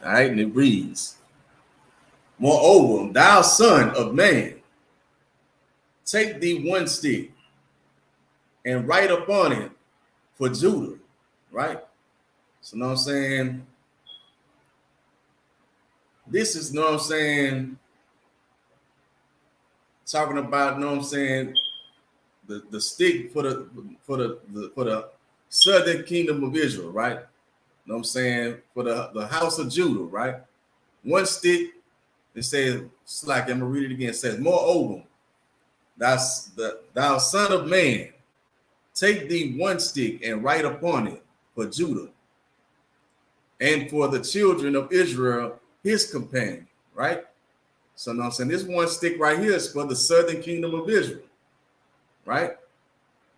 All right, and it reads, moreover, thou son of man, take thee one stick and write upon it for Judah, right? So, you know what I'm saying? This is, you know what I'm saying, talking about, you know what I'm saying, the stick for the southern kingdom of Israel, right? You know what I'm saying? For the house of Judah, right? One stick, it says, it's like, I'm gonna read it again. It says, moreover, thou son of man, take thee one stick and write upon it for Judah and for the children of Israel, his companion, right? So, you know what I'm saying, this one stick right here is for the southern kingdom of Israel, right?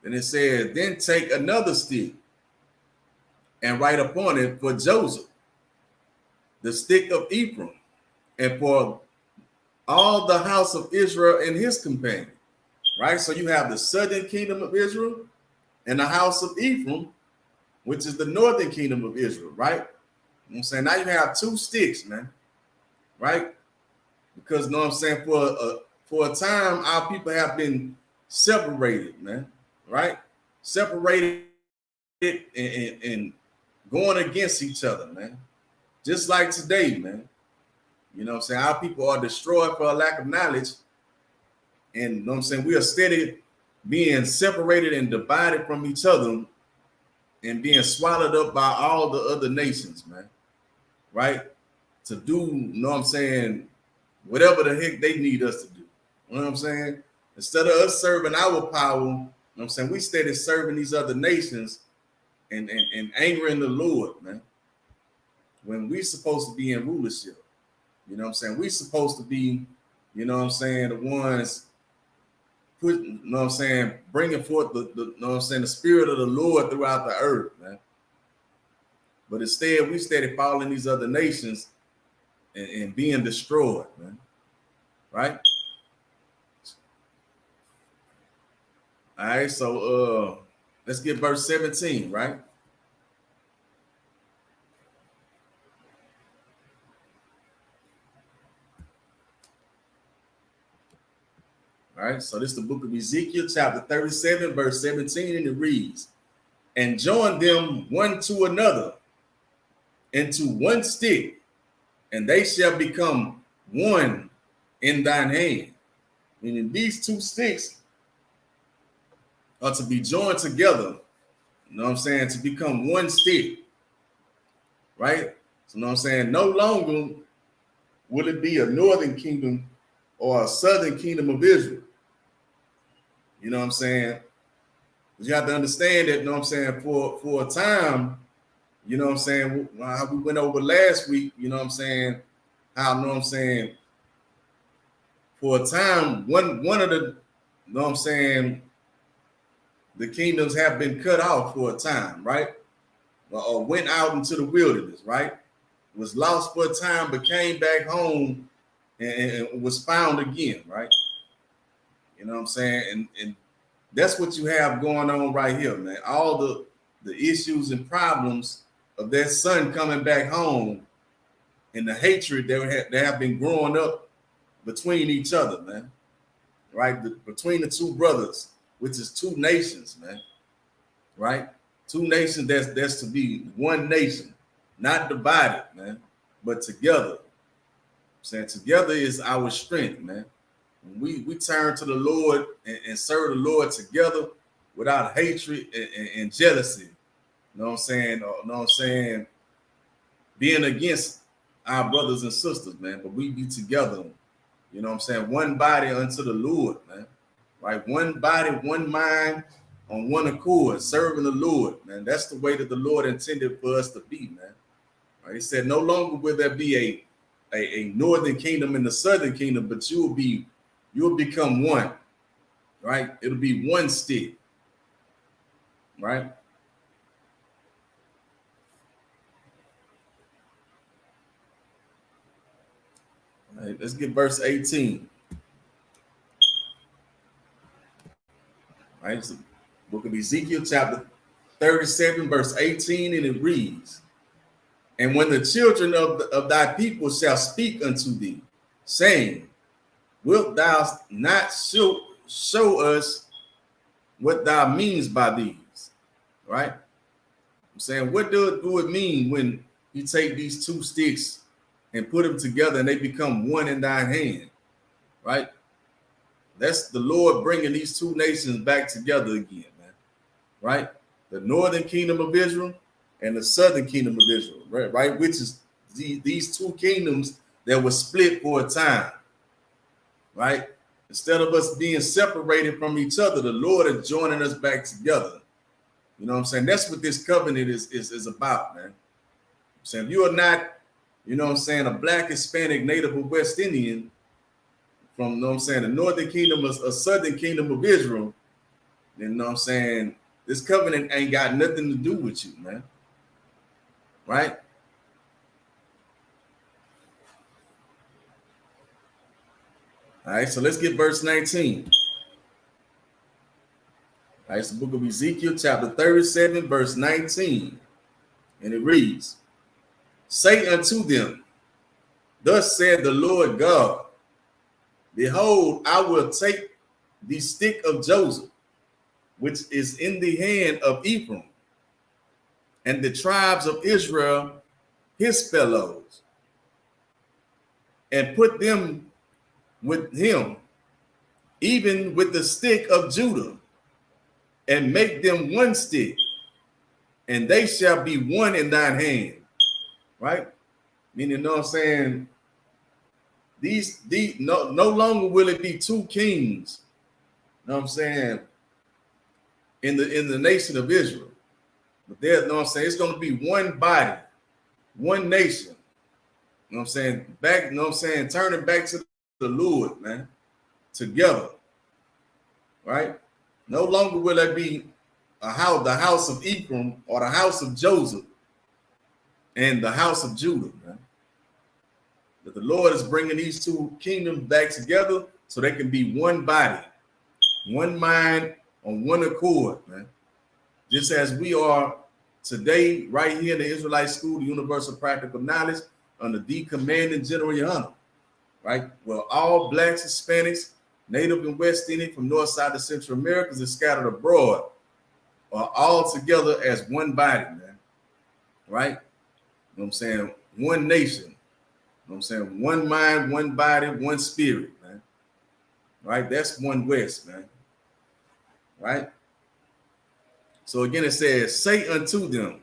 And it says, then take another stick and write upon it for Joseph, the stick of Ephraim, and for all the house of Israel and his companion, right? So you have the southern kingdom of Israel and the house of Ephraim, which is the northern kingdom of Israel, right? You know what I'm saying? Now you have two sticks, man, right? Because, you know what I'm saying, for a time, our people have been separated, man, right? Separated and going against each other, man. Just like today, man. You know what I'm saying? Our people are destroyed for a lack of knowledge. And, you know what I'm saying, we are steady being separated and divided from each other and being swallowed up by all the other nations, man, right? To do, you know what I'm saying, whatever the heck they need us to do. You know what I'm saying? Instead of us serving our power, you know what I'm saying, we steady serving these other nations and angering the Lord, man. When we supposed to be in rulership. You know what I'm saying? We supposed to be, you know what I'm saying, the ones put, you know what I'm saying, bringing forth the you know what I'm saying, the spirit of the Lord throughout the earth, man. But instead, we steady following these other nations and being destroyed, man. Right? All right, so let's get verse 17, right? All right, so this is the book of Ezekiel, chapter 37, verse 17, and it reads, and join them one to another into one stick, and they shall become one in thine hand. Meaning these two sticks are to be joined together, you know what I'm saying, to become one stick, right? So, you know what I'm saying, no longer will it be a northern kingdom or a southern kingdom of Israel. You know what I'm saying? But you have to understand that, you know what I'm saying, for a time, you know what I'm saying, how we went over last week, you know what I'm saying, how, you know what I'm saying, for a time, one of the, you know what I'm saying, the kingdoms have been cut off for a time, right? Or went out into the wilderness, right? Was lost for a time, but came back home and was found again, right? You know what I'm saying? And that's what you have going on right here, man. All the issues and problems of that son coming back home and the hatred that have been growing up between each other, man. Right? Between the two brothers, which is two nations, man. Right? Two nations that's to be one nation, not divided, man, but together. I'm saying together is our strength, man. When we turn to the Lord and serve the Lord together without hatred and jealousy. You know what I'm saying? Or, you know what I'm saying? Being against our brothers and sisters, man, but we be together. You know what I'm saying? One body unto the Lord, man. Right? One body, one mind, on one accord, serving the Lord, man. That's the way that the Lord intended for us to be, man. Right? He said, no longer will there be a northern kingdom and the southern kingdom, but you'll become one, right? It'll be one stick, right? All right, let's get verse 18. All right, it's the book of Ezekiel, chapter 37, verse 18, and it reads, and when the children of thy people shall speak unto thee, saying, wilt thou not show us what thou means by these? Right? I'm saying, what do it mean when you take these two sticks and put them together and they become one in thine hand? Right? That's the Lord bringing these two nations back together again, man. Right? The northern kingdom of Israel and the southern kingdom of Israel, right? Which is these two kingdoms that were split for a time, right? Instead of us being separated from each other, the Lord is joining us back together. You know what I'm saying? That's what this covenant is about, man. I'm saying if you are not, you know what I'm saying, a Black, Hispanic, Native, or West Indian from, you know what I'm saying, the northern kingdom or southern kingdom of Israel, then, you know what I'm saying, this covenant ain't got nothing to do with you, man. Right? All right, so let's get verse 19. All right, it's the book of Ezekiel, chapter 37, verse 19. And it reads, say unto them, thus said the Lord God, behold, I will take the stick of Joseph, which is in the hand of Ephraim, and the tribes of Israel, his fellows, and put them with him, even with the stick of Judah, and make them one stick, and they shall be one in thine hand. Right? Meaning, you know what I'm saying? These no longer will it be two kings, you know what I'm saying, in the nation of Israel. But there, you know what I'm saying, it's going to be one body, one nation. You know what I'm saying? Back, you know what I'm saying, turning back to the Lord, man, together. Right? No longer will there be the house of Ephraim or the house of Joseph and the house of Judah, man. That the Lord is bringing these two kingdoms back together so they can be one body, one mind, on one accord, man. Just as we are today, right here in the Israelite School, the Universal Practical Knowledge, under the command and general honor, right? Well, all Blacks, Hispanics, Native and West Indian from North, South, and Central Americas and scattered abroad are all together as one body, man. Right? You know what I'm saying? One nation. You know what I'm saying? One mind, one body, one spirit, man. Right? That's one West, man. Right? So again, it says, say unto them.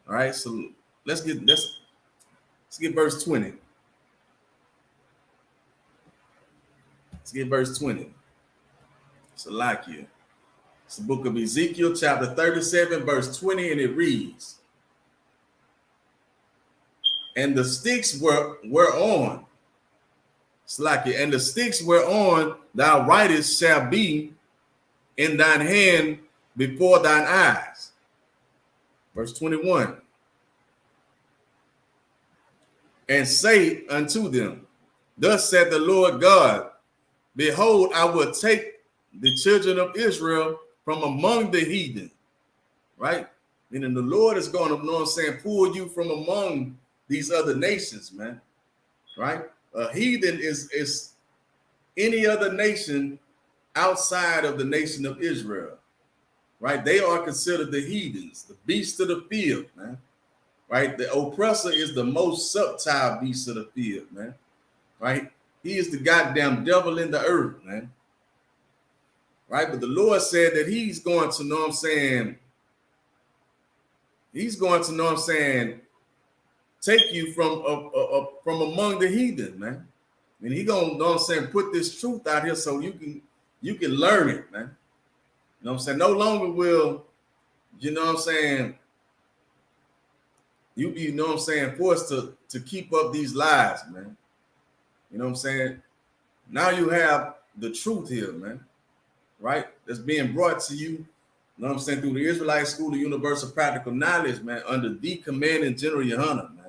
All right, so let's get verse 20. Let's get verse 20. Salakia. It's the book of Ezekiel, chapter 37, verse 20, and it reads, and the sticks were on Slacky, and the sticks whereon thou writest shall be in thine hand before thine eyes. Verse 21. And say unto them, thus said the Lord God, behold, I will take the children of Israel from among the heathen, right? Meaning the Lord is going to, you know what I'm saying, pull you from among these other nations, man, right? A heathen is any other nation outside of the nation of Israel, right? They are considered the heathens, the beasts of the field, man, right? The oppressor is the most subtle beast of the field, man, right? He is the goddamn devil in the earth, man, right? But the Lord said that he's going to, know what I'm saying, he's going to, know what I'm saying, take you from among the heathen, man. And he gonna, know what I'm saying, put this truth out here so you can learn it, man. You know what I'm saying? No longer will, you know what I'm saying, you be, you know what I'm saying, forced to keep up these lies, man. You know what I'm saying? Now you have the truth here, man, right? That's being brought to you, you know what I'm saying, through the Israelite School of Universal Practical Knowledge, man, under the commanding General Yohana, man.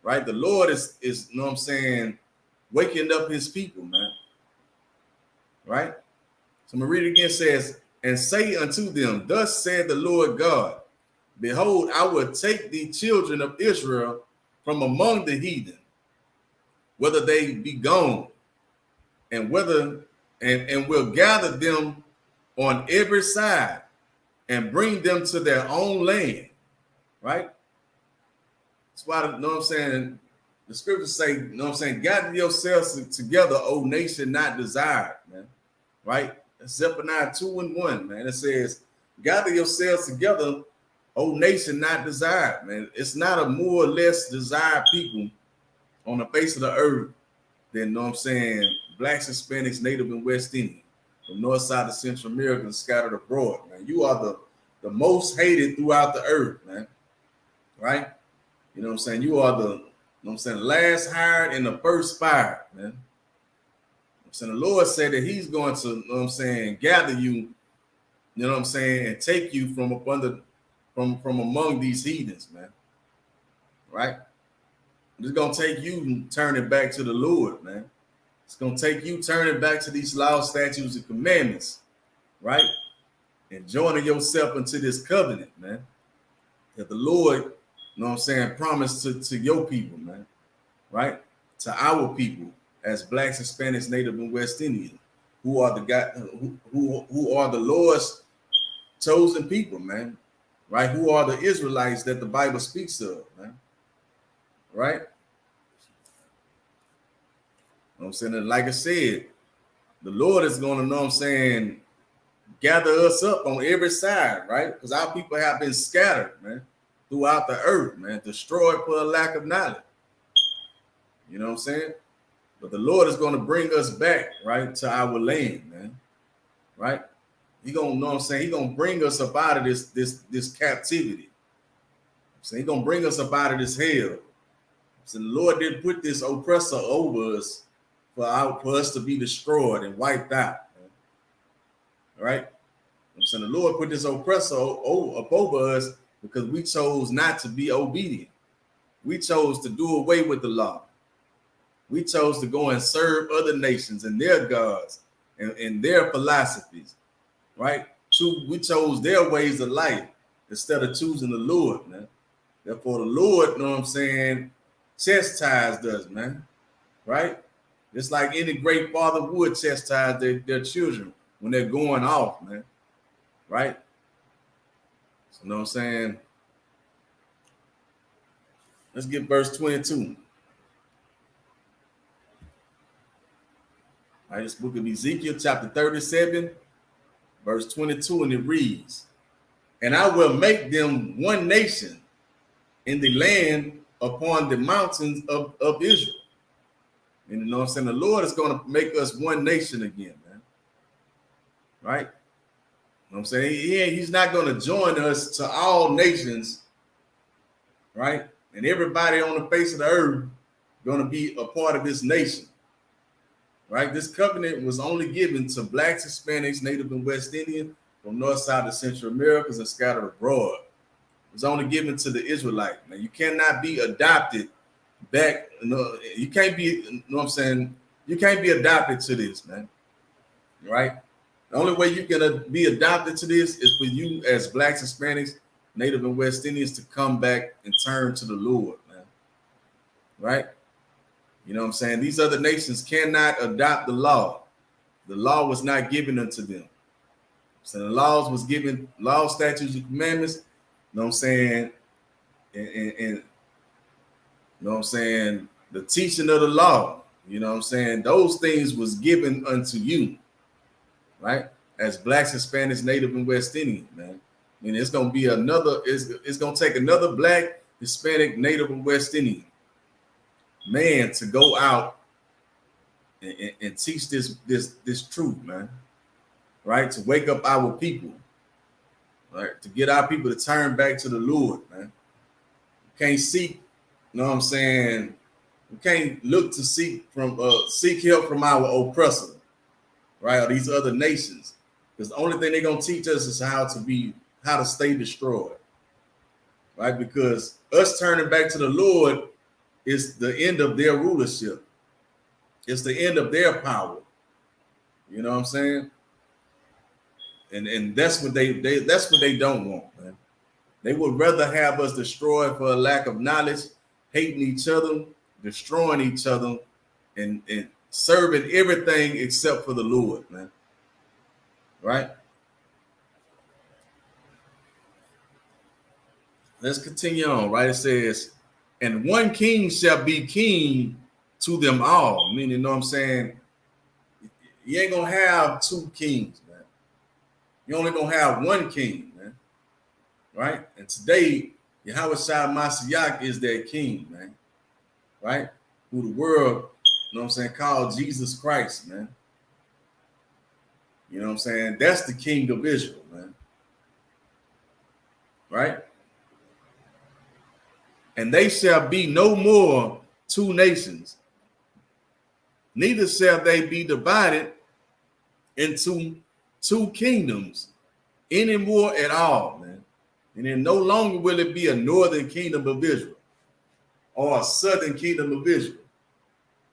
Right? The Lord is, you know what I'm saying, waking up his people, man. Right? So I'm going to read it again. It says, and say unto them, thus said the Lord God, behold, I will take the children of Israel from among the heathen, whether they be gone, and whether and will gather them on every side and bring them to their own land. Right? That's why, you know what I'm saying, the scriptures say, you know what I'm saying, gather yourselves together, O nation not desired, man. Right? Zephaniah 2:1, man. It says, gather yourselves together, O nation not desired, man. It's not a more or less desired people on the face of the earth than, you know what I'm saying, blacks, Hispanics, Native, and West Indian, from north side to Central America scattered abroad, man. You are the most hated throughout the earth, man. Right? You know what I'm saying? You are the, you know what I'm saying, last hired and the first fired, man. You know what I'm saying? The Lord said that he's going to, you know what I'm saying, gather you, you know what I'm saying, and take you from up under, from among these heathens, man. Right? It's going to take you turning back to the Lord, man. It's going to take you turning back to these laws, statutes, and commandments, right? And joining yourself into this covenant, man, that the Lord, you know what I'm saying, promised to your people, man, right? To our people as blacks, Hispanics, Native, and West Indian, who are the God, who are the Lord's chosen people, man, right? Who are the Israelites that the Bible speaks of, man, right? You know what I'm saying? And like I said, the Lord is going to, know what I'm saying, gather us up on every side, right? Because our people have been scattered, man, throughout the earth, man, destroyed for a lack of knowledge. You know what I'm saying? But the Lord is going to bring us back, right, to our land, man, right? He going to, know what I'm saying, he going to bring us up out of this captivity. So he going to bring us up out of this hell. So the Lord didn't put this oppressor over us for us to be destroyed and wiped out. Right? So the Lord put this oppressor up over us because we chose not to be obedient. We chose to do away with the law. We chose to go and serve other nations and their gods and their philosophies. Right? We chose their ways of life instead of choosing the Lord, man. Therefore, the Lord, you know what I'm saying, chastised us, man. Right? Just like any great father would chastise their children when they're going off, man. Right? So, you know what I'm saying? Let's get verse 22. All right, this book of Ezekiel, chapter 37, verse 22, and it reads, and I will make them one nation in the land upon the mountains of Israel. And you know what I'm saying? The Lord is going to make us one nation again, man. Right? You know what I'm saying? He's not going to join us to all nations, right? And everybody on the face of the earth going to be a part of this nation. right? This covenant was only given to blacks, Hispanics, Native and West Indian from North, South, and Central Americas and scattered abroad. It was only given to the Israelite. Now, you cannot be adopted back. You can't be, you know what I'm saying? You can't be adopted to this, man, right? The only way you can be adopted to this is for you as blacks, Hispanics, Native and West Indians to come back and turn to the Lord, man, right? You know what I'm saying? These other nations cannot adopt the law. The law was not given unto them. So the laws was given, law, statutes, and commandments, you know what I'm saying? And you know what I'm saying? The teaching of the law, you know what I'm saying? Those things was given unto you, right? As blacks, Hispanics, Native, and West Indian, man. And it's gonna be another, it's gonna take another black, Hispanic, Native, and West Indian man to go out and teach this truth, man. Right? To wake up our people, right? To get our people to turn back to the Lord, man. We can't seek, you know what I'm saying? We can't look to seek help from our oppressor, right? Or these other nations. Because the only thing they're gonna teach us is how to stay destroyed. Right? Because us turning back to the Lord is the end of their rulership. It's the end of their power. You know what I'm saying? And that's what that's what they don't want, man. They would rather have us destroyed for a lack of knowledge, hating each other, destroying each other, and serving everything except for the Lord, man. Right? Let's continue on, right? It says, and one king shall be king to them all. Meaning, you know what I'm saying? You ain't gonna have two kings, man. You're only gonna have one king, man. Right? And today, Yahweh Shai Mashiach is their king, man. Right? Who the world, you know what I'm saying, called Jesus Christ, man. You know what I'm saying? That's the king of Israel, man. Right? And they shall be no more two nations, neither shall they be divided into two kingdoms anymore at all, man. And then no longer will it be a northern kingdom of Israel or a southern kingdom of Israel.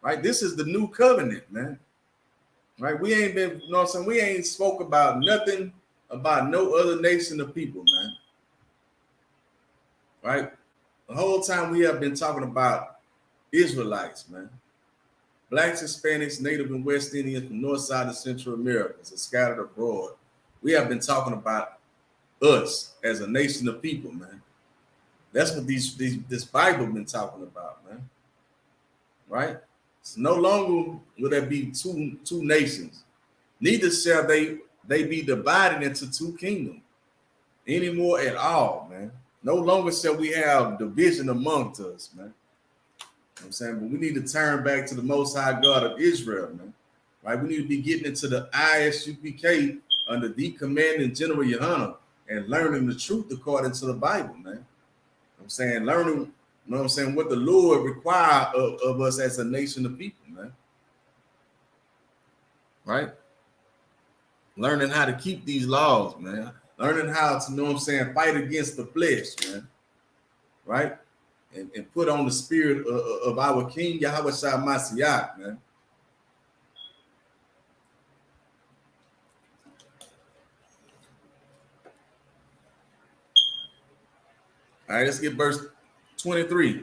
Right? This is the new covenant, man. Right? We ain't been, you know what I'm saying? We ain't spoke about nothing about no other nation of people, man. Right? The whole time we have been talking about Israelites, man. Blacks, Hispanics, Native and West Indians from North, South, and Central Americas are scattered abroad. We have been talking about us as a nation of people, man. That's what this Bible been talking about, man. Right? So no longer will there be two nations. Neither shall they be divided into two kingdoms anymore at all, man. No longer shall we have division amongst us, man. You know what I'm saying? But we need to turn back to the Most High God of Israel, man. Right? We need to be getting into the Isupk under the commanding General Yohana and learning the truth according to the Bible, man. You know what I'm saying? Learning, you know what I'm saying, what the Lord requires of us as a nation of people, man. Right? Learning how to keep these laws, man. Learning how to, you know what I'm saying, fight against the flesh, man. Right? And put on the spirit of our King, Yahweh Shai Mashiach, man. All right, let's get verse 23. All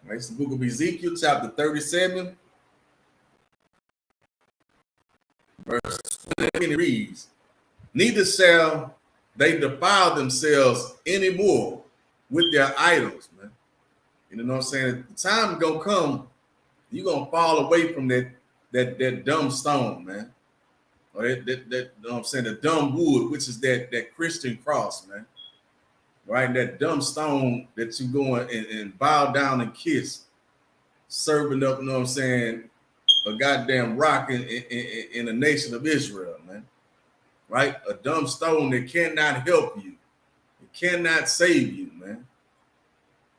right, it's the book of Ezekiel, chapter 37. Verse 20 reads, neither shall they defile themselves anymore with their idols, man. You know what I'm saying? The time is gonna come, you're gonna fall away from that dumb stone, man. Or that you know what I'm saying, the dumb wood, which is that Christian cross, man. Right? That dumb stone that you go and bow down and kiss, serving up, you know what I'm saying, a goddamn rock in the nation of Israel, man. Right? A dumb stone that cannot help you. It cannot save you, man.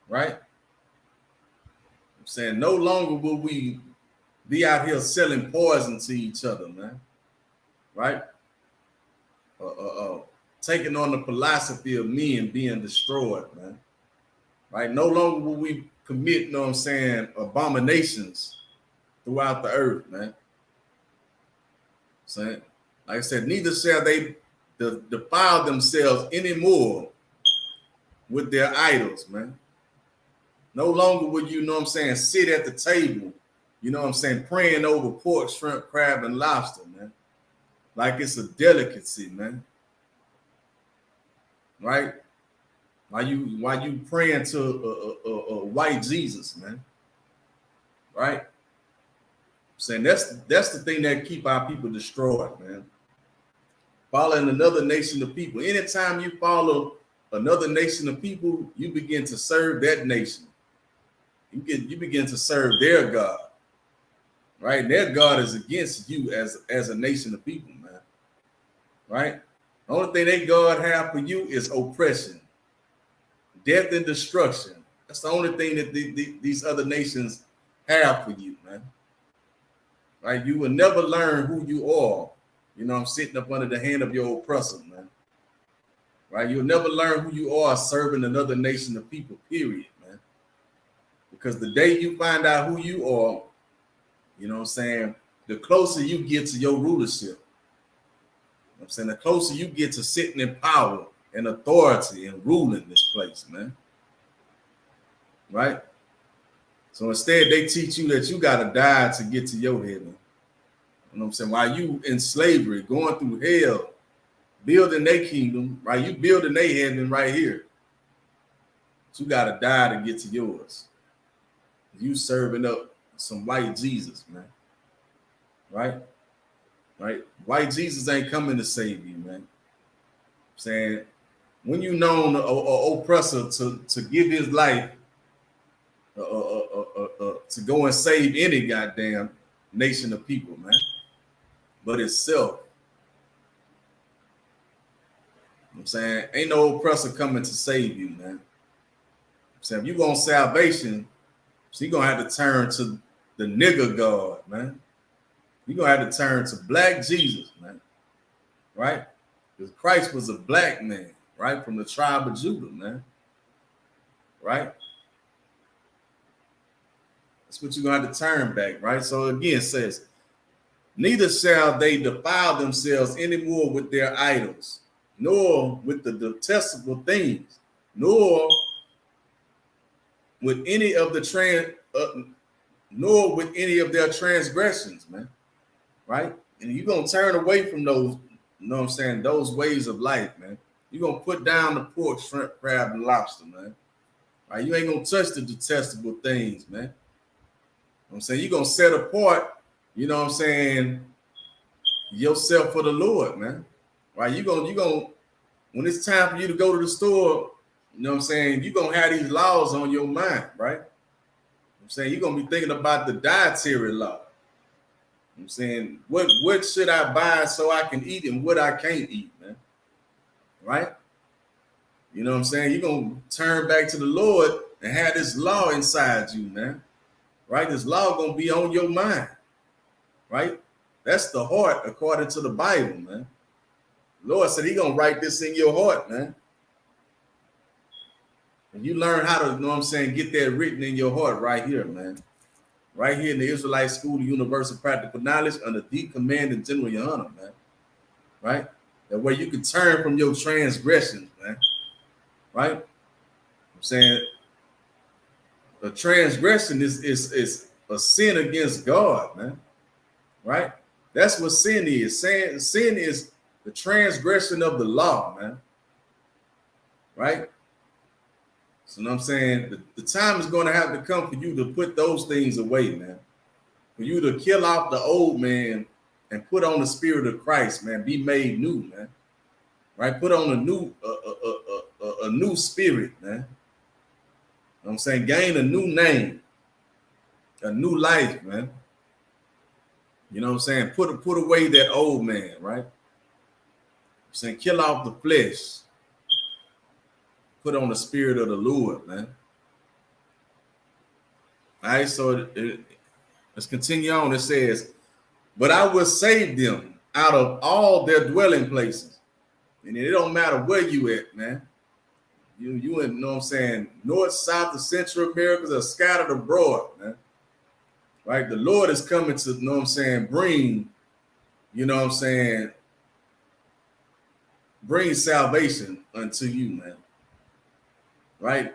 Right? I'm saying no longer will we be out here selling poison to each other, man. Right? Taking on the philosophy of men being destroyed, man. Right? No longer will we commit, you know what I'm saying, abominations throughout the earth, man. Saying, like I said, neither shall they defile themselves anymore with their idols, man. No longer will you know what I'm saying, sit at the table, you know what I'm saying, praying over pork, shrimp, crab, and lobster, man. Like it's a delicacy, man. Right? Why you praying to a white Jesus, man? Right? I'm saying that's the thing that keep our people destroyed, man. Following another nation of people. Anytime you follow another nation of people, you begin to serve that nation. You begin to serve their God. Right? And their God is against you as a nation of people, man. Right? The only thing they God have for you is oppression, death, and destruction. That's the only thing that these other nations have for you, man. Right? You will never learn who you are. You know, I'm sitting up under the hand of your oppressor, man. Right? You'll never learn who you are serving another nation of people, period, man. Because the day you find out who you are, you know what I'm saying, the closer you get to your rulership. I'm saying the closer you get to sitting in power and authority and ruling this place, man. Right? So instead, they teach you that you got to die to get to your heaven. You know what I'm saying? While you in slavery, going through hell, building their kingdom, right? You building their heaven right here. But you got to die to get to yours. You serving up some white Jesus, man. Right? Right? White Jesus ain't coming to save you, man. I'm saying when you known an oppressor to give his life to go and save any goddamn nation of people, man, but itself. I'm saying ain't no oppressor coming to save you, man. I'm saying if you want salvation, so you're gonna have to turn to the nigger God, man. You're gonna have to turn to black Jesus, man. Right? Because Christ was a black man, right? From the tribe of Judah, man. Right? That's what you're gonna have to turn back, right? So again, it says, neither shall they defile themselves anymore with their idols, nor with the detestable things, nor with any of the nor with any of their transgressions, man. Right? And you're gonna turn away from those, you know what I'm saying, those ways of life, man. You're gonna put down the pork, shrimp, crab, and lobster, man. Right? You ain't gonna touch the detestable things, man. You know what I'm saying, you're gonna set apart, you know what I'm saying, yourself for the Lord, man. Right? You're gonna when it's time for you to go to the store, you know what I'm saying, you're gonna have these laws on your mind, right? I'm saying you're gonna be thinking about the dietary law. I'm saying, what should I buy so I can eat and what I can't eat, man? Right? You know what I'm saying? You're going to turn back to the Lord and have this law inside you, man. Right? This law going to be on your mind. Right? That's the heart according to the Bible, man. The Lord said He's going to write this in your heart, man. And you learn how to, you know what I'm saying, get that written in your heart right here, man. Right here in the Israelite School of Universal Practical Knowledge under the command and General Yohana, man. Right? That way you can turn from your transgressions, man. Right? I'm saying a transgression is a sin against God, man. Right? That's what sin is. Sin is the transgression of the law, man. Right? So, you know what I'm saying? The time is going to have to come for you to put those things away, man. For you to kill off the old man and put on the spirit of Christ, man. Be made new, man. Right? Put on a new spirit, man. You know what I'm saying? Gain a new name, a new life, man. You know what I'm saying? Put away that old man, right? I'm saying kill off the flesh. Put on the spirit of the Lord, man. All right, so Let's continue on. It says, but I will save them out of all their dwelling places. And it don't matter where you at, man. You in, you know what I'm saying, north, south, or central Americas are scattered abroad, man. Right? The Lord is coming to, you know what I'm saying, bring, you know what I'm saying, bring salvation unto you, man. Right?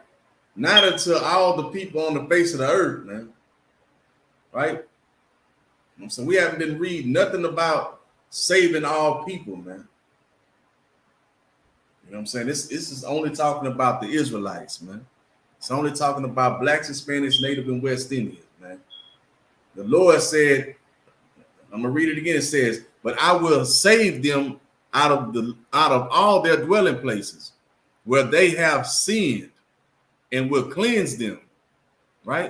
Not unto all the people on the face of the earth, man. Right? So we haven't been reading nothing about saving all people, man. You know what I'm saying? This is only talking about the Israelites, man. It's only talking about blacks, Hispanics, Native, and West Indians, man. The Lord said, I'm gonna read it again. It says, but I will save them out of all their dwelling places where they have sinned, and will cleanse them. Right?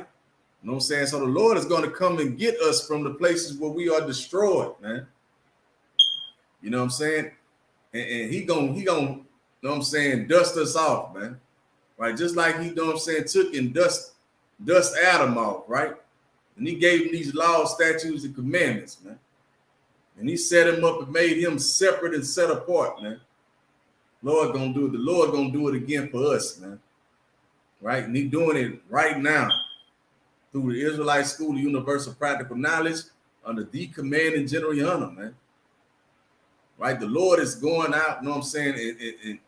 You know what I'm saying? So the Lord is going to come and get us from the places where we are destroyed, man. You know what I'm saying? And he gonna, you know what I'm saying, dust us off, man. Right? Just like he, you know what I'm saying, took and dust Adam off, right? And he gave him these laws, statutes, and commandments, man. And he set him up and made him separate and set apart, man. Lord gonna do it. The Lord gonna do it again for us, man. Right? And he doing it right now through the Israelite School of Universal Practical Knowledge under the command and general honor, man. Right? The Lord is going out, you know what I'm saying,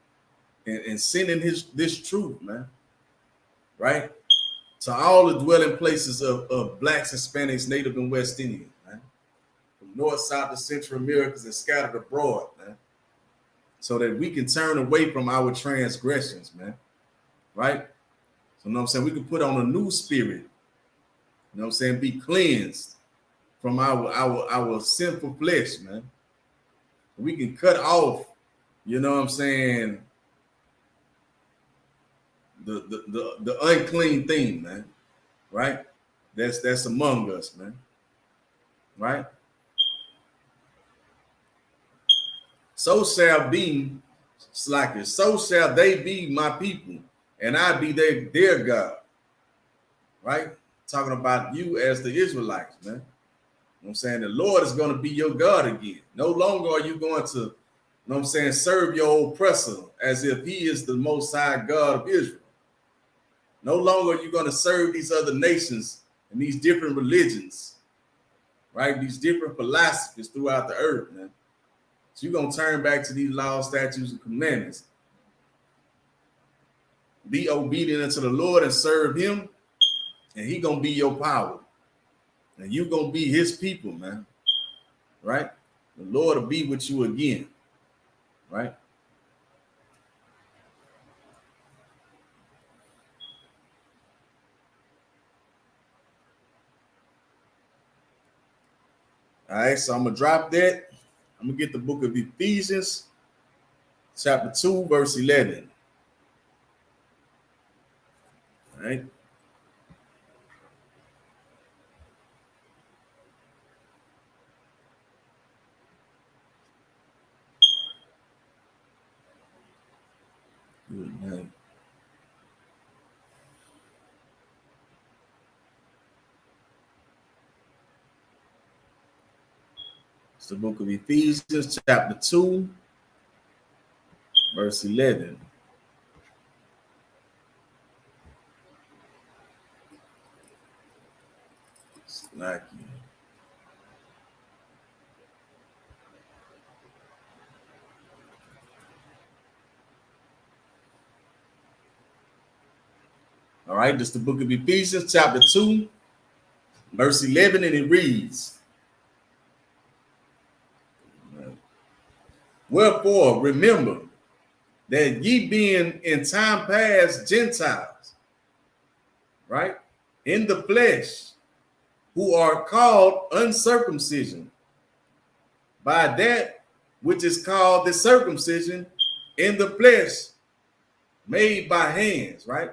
and sending this truth, man. Right? To all the dwelling places of blacks, Hispanics, Native, and West Indians, man. From north, south, to central Americas and scattered abroad, man. So that we can turn away from our transgressions, man. Right? So, you know what I'm saying? We can put on a new spirit. You know what I'm saying? Be cleansed from our sinful flesh, man. We can cut off, you know what I'm saying, the unclean thing, man. Right? That's among us, man. Right? So shall be, slackers, so shall they be my people, and I be their God. Right? Talking about you as the Israelites, man. You know what I'm saying? The Lord is going to be your God again. No longer are you going to, you know what I'm saying, serve your oppressor as if he is the most high God of Israel. No longer are you going to serve these other nations and these different religions, right? These different philosophies throughout the earth, man. So you're going to turn back to these laws, statutes, and commandments. Be obedient unto the Lord and serve him, and he going to be your power. And you're going to be his people, man. Right? The Lord will be with you again. Right? All right, so I'm going to drop that. I'm going to get the book of Ephesians, chapter 2, verse 11. All right. Good night. It's the book of Ephesians, chapter 2, verse 11. It's like you. All right, this is the book of Ephesians, chapter 2, verse 11, and it reads, wherefore, remember that ye being in time past Gentiles, right, in the flesh, who are called uncircumcision, by that which is called the circumcision in the flesh, made by hands, right?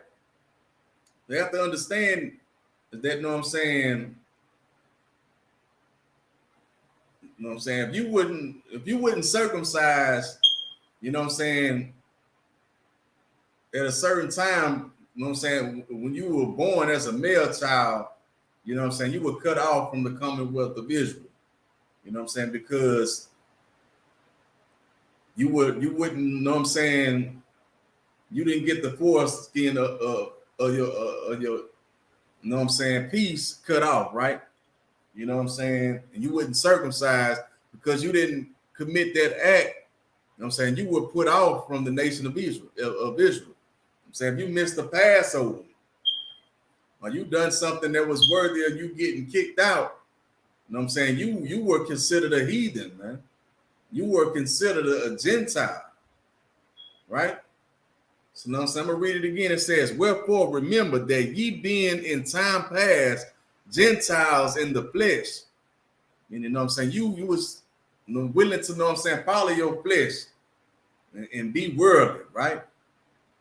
They have to understand that, you know what I'm saying? You know what I'm saying? If you wouldn't circumcise, you know what I'm saying, at a certain time, you know what I'm saying, when you were born as a male child, you know what I'm saying, you were cut off from the Commonwealth of Israel. You know what I'm saying? Because you wouldn't, you know what I'm saying, you didn't get the foreskin of your you know what I'm saying, piece cut off, right? You know what I'm saying? And you wouldn't circumcise because you didn't commit that act. You know what I'm saying? You were put off from the nation of Israel. I'm saying, if you missed the Passover, or you done something that was worthy of you getting kicked out, you know what I'm saying? You were considered a heathen, man. You were considered a Gentile, right? So now I'm gonna read it again. It says, "Wherefore remember that ye being in time past Gentiles in the flesh," and you know what I'm saying, you was, you know, willing to, know what I'm saying, follow your flesh and be worldly, right?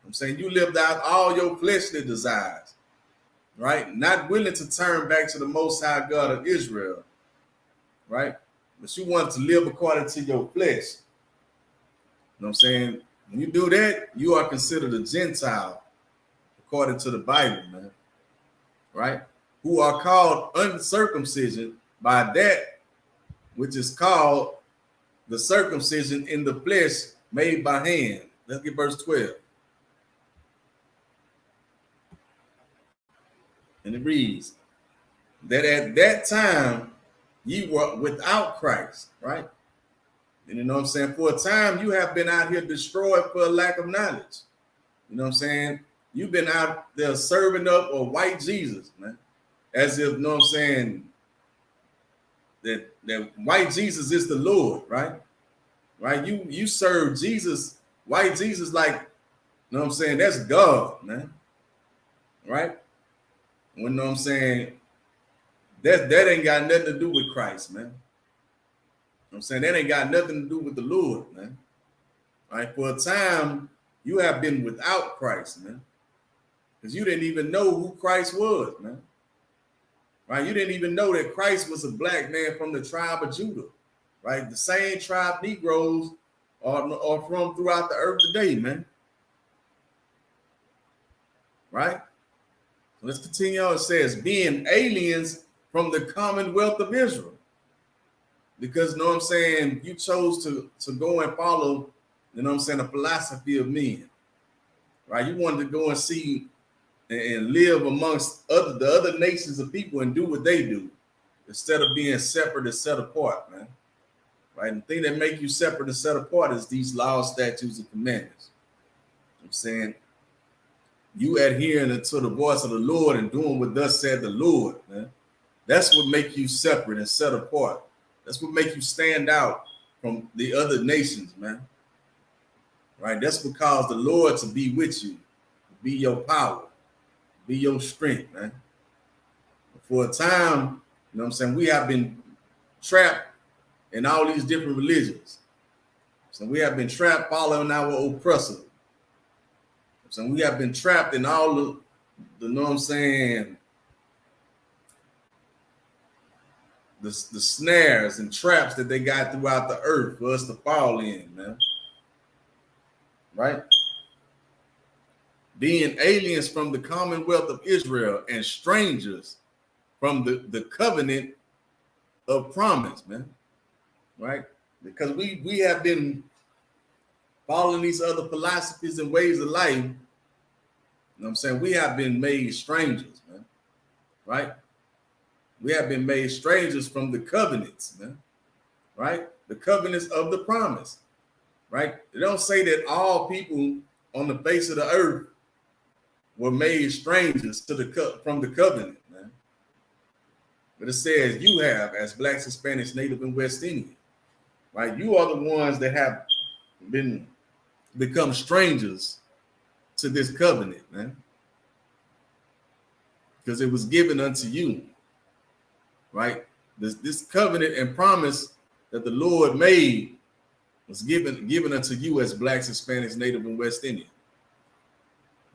I'm saying you lived out all your fleshly desires, right? Not willing to turn back to the Most High God of Israel, right? But you wanted to live according to your flesh. You know what I'm saying? When you do that, you are considered a Gentile, according to the Bible, man, right? Who are called uncircumcision by that which is called the circumcision in the flesh made by hand. Let's get verse 12. And it reads, that at that time ye were without Christ, right? And you know what I'm saying? For a time you have been out here destroyed for a lack of knowledge. You know what I'm saying? You've been out there serving up a white Jesus, man. As if, you know what I'm saying, that white Jesus is the Lord, right? Right? You serve Jesus, white Jesus, like, you know what I'm saying, that's God, man. Right? You know what I'm saying? That ain't got nothing to do with Christ, man. You know what I'm saying? That ain't got nothing to do with the Lord, man. All right, for a time, you have been without Christ, man. Because you didn't even know who Christ was, man. Right? You didn't even know that Christ was a black man from the tribe of Judah. Right? The same tribe Negroes are from throughout the earth today, man. Right? Let's continue on. It says, being aliens from the Commonwealth of Israel. Because, you know what I'm saying, you chose to go and follow, you know what I'm saying, the philosophy of men. Right? You wanted to go and see and live amongst the other nations of people and do what they do, instead of being separate and set apart, man. Right? And the thing that make you separate and set apart is these laws, statutes, and commandments. You know what I'm saying, you adhering to the voice of the Lord and doing what thus said the Lord, man. That's what make you separate and set apart. That's what make you stand out from the other nations, man. Right? That's what caused the Lord to be with you, be your power, be your strength, man. For a time, you know what I'm saying, we have been trapped in all these different religions. So we have been trapped following our oppressor. So we have been trapped in all the you know what I'm saying, the snares and traps that they got throughout the earth for us to fall in, man. Right? Being aliens from the Commonwealth of Israel and strangers from the covenant of promise, man. Right? Because we have been following these other philosophies and ways of life. You know what I'm saying? We have been made strangers, man. Right? We have been made strangers from the covenants, man. Right? The covenants of the promise. Right? They don't say that all people on the face of the earth were made strangers from the covenant, man. But it says you have, as Blacks, Hispanics, Native, and West Indian. Right? You are the ones that have become strangers to this covenant, man. Because it was given unto you. Right? This covenant and promise that the Lord made was given unto you as Blacks, Hispanics, Native, and West Indian.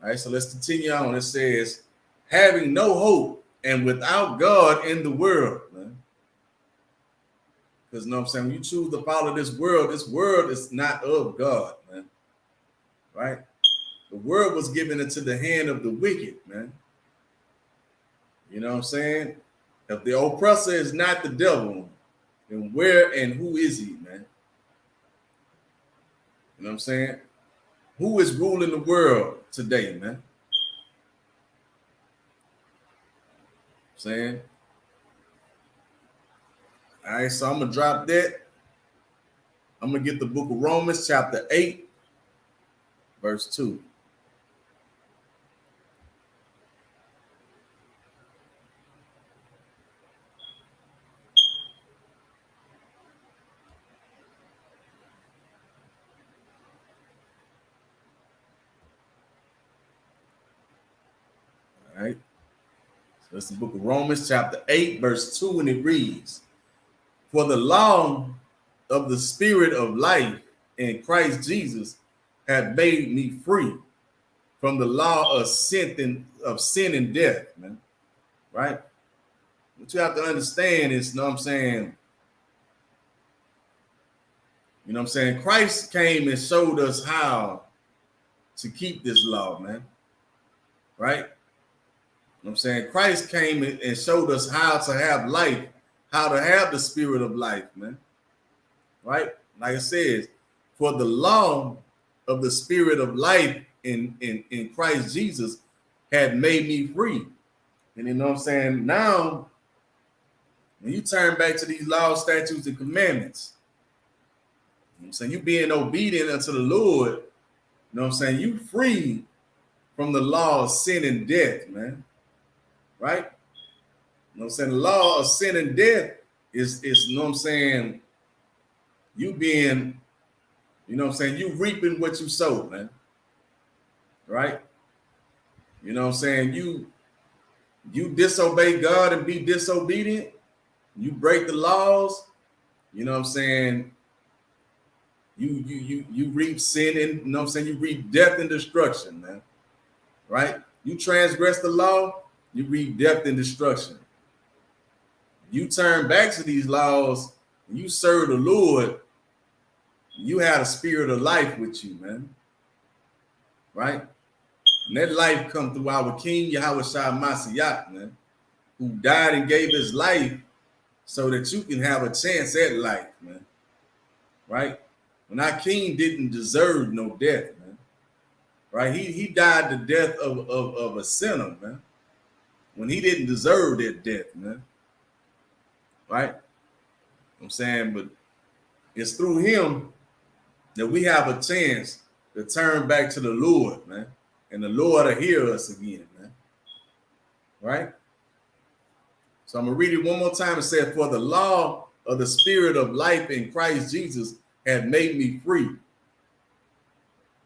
All right, so let's continue on. It says, having no hope and without God in the world, man. Because, you know what I'm saying, when you choose to follow this world is not of God, man. Right? The world was given into the hand of the wicked, man. You know what I'm saying? If the oppressor is not the devil, then where and who is he, man? You know what I'm saying? Who is ruling the world today, man? Saying, all right, so I'm gonna drop that. I'm gonna get the book of Romans, chapter 8, verse 2. All right. So it's the book of Romans, chapter 8, verse 2, and it reads, "For the law of the spirit of life in Christ Jesus had made me free from the law of sin and death," man. Right? What you have to understand is, you know what I'm saying? You know what I'm saying? Christ came and showed us how to keep this law, man. Right? You know what I'm saying? Christ came and showed us how to have life, how to have the spirit of life, man. Right? Like it says, for the law of the spirit of life in Christ Jesus had made me free. And you know what I'm saying? Now, when you turn back to these laws, statutes, and commandments, you know what I'm saying, you being obedient unto the Lord, you know what I'm saying, you free from the law of sin and death, man. Right? You know what I'm saying? The law of sin and death is you know what I'm saying, you being, you know what I'm saying, you reaping what you sowed, man. Right? You know what I'm saying? You disobey God and be disobedient, you break the laws, you know what I'm saying? You reap sin and, you know what I'm saying, you reap death and destruction, man. Right? You transgress the law, you reap death and destruction. You turn back to these laws, and you serve the Lord, you have a spirit of life with you, man. Right? And that life come through our King Yahweh Shai Mashiach, man, who died and gave his life so that you can have a chance at life, man. Right? When our King didn't deserve no death, man. Right? He died the death of a sinner, man. When he didn't deserve that death, man. Right? I'm saying, but it's through him that we have a chance to turn back to the Lord, man. And the Lord will hear us again, man. Right? So I'm going to read it one more time. It said, for the law of the spirit of life in Christ Jesus had made me free.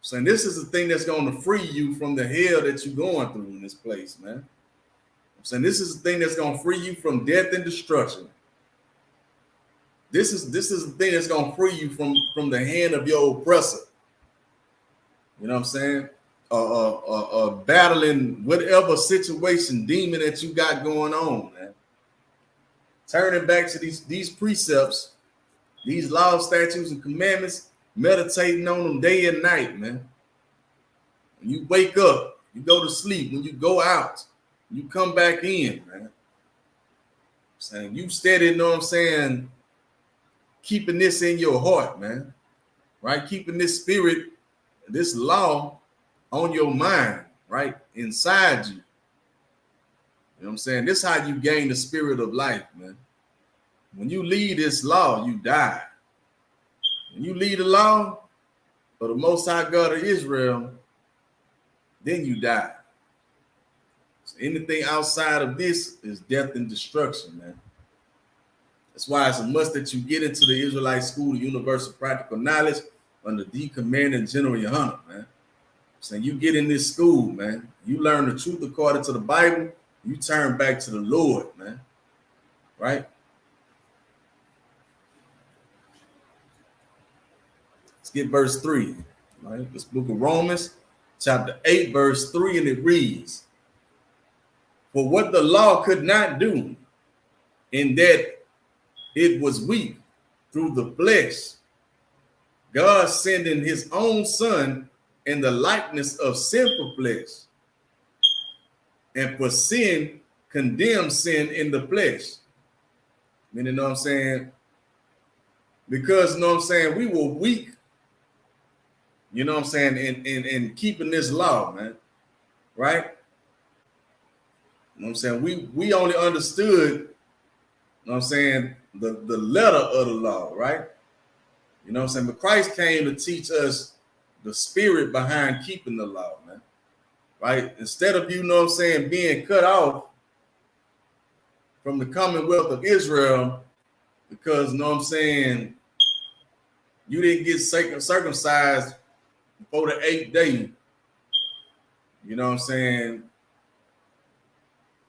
So this is the thing that's going to free you from the hell that you're going through in this place, man. I'm saying this is the thing that's going to free you from death and destruction. This is the thing that's going to free you from the hand of your oppressor. You know what I'm saying? Battling whatever situation, demon that you got going on, man. Turning back to these precepts, these laws, statutes, and commandments, meditating on them day and night, man. When you wake up, you go to sleep. When you go out, you come back in, man. Saying you steady, you know what I'm saying, keeping this in your heart, man. Right? Keeping this spirit, this law on your mind, right? Inside you. You know what I'm saying? This is how you gain the spirit of life, man. When you leave this law, you die. When you leave the law of the Most High God of Israel, then you die. So anything outside of this is death and destruction, man. That's why it's a must that you get into the Israelite School of Universal Practical Knowledge under the Commanding General Yohana, man. So you get in this school, man. You learn the truth according to the Bible. You turn back to the Lord, man. Right? Let's get verse 3. Right? This book of Romans, chapter 8, verse 3, and it reads, for what the law could not do, in that it was weak through the flesh, God sending his own son in the likeness of sinful flesh, and for sin condemn sin in the flesh. Meaning, you know what I'm saying? Because, you know what I'm saying, we were weak, you know what I'm saying, in keeping this law, man. Right? You know what I'm saying? We only understood, you know what I'm saying, the letter of the law, right? You know what I'm saying? But Christ came to teach us the spirit behind keeping the law, man. Right? Instead of, you know what I'm saying, being cut off from the commonwealth of Israel because, you know what I'm saying, you didn't get circumcised before the 8th day. You know what I'm saying?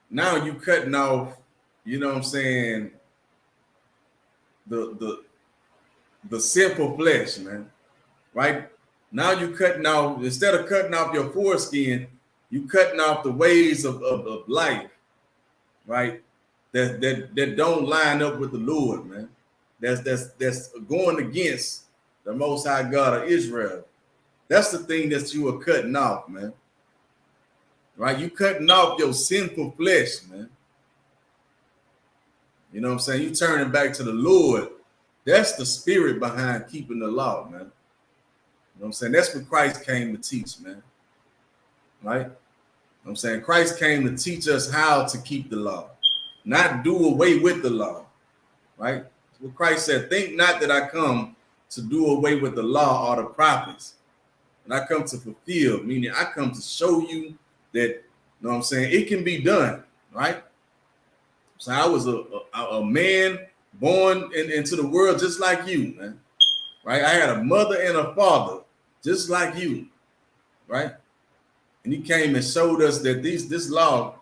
Now you cutting off, you know what I'm saying, the sinful flesh, man. Right? Now you cutting off, instead of cutting off your foreskin, you cutting off the ways of life, right? That don't line up with the Lord, man. That's going against the Most High God of Israel. That's the thing that you are cutting off, man. Right? You cutting off your sinful flesh, man. You know what I'm saying? You turning back to the Lord. That's the spirit behind keeping the law, man. You know what I'm saying? That's what Christ came to teach, man. Right? You know what I'm saying? Christ came to teach us how to keep the law, not do away with the law. Right? What Christ said, think not that I come to do away with the law or the prophets. And I come to fulfill, meaning I come to show you that, you know what I'm saying, it can be done, right? So I was a man born into the world just like you, man, right? I had a mother and a father just like you, right? And he came and showed us that this law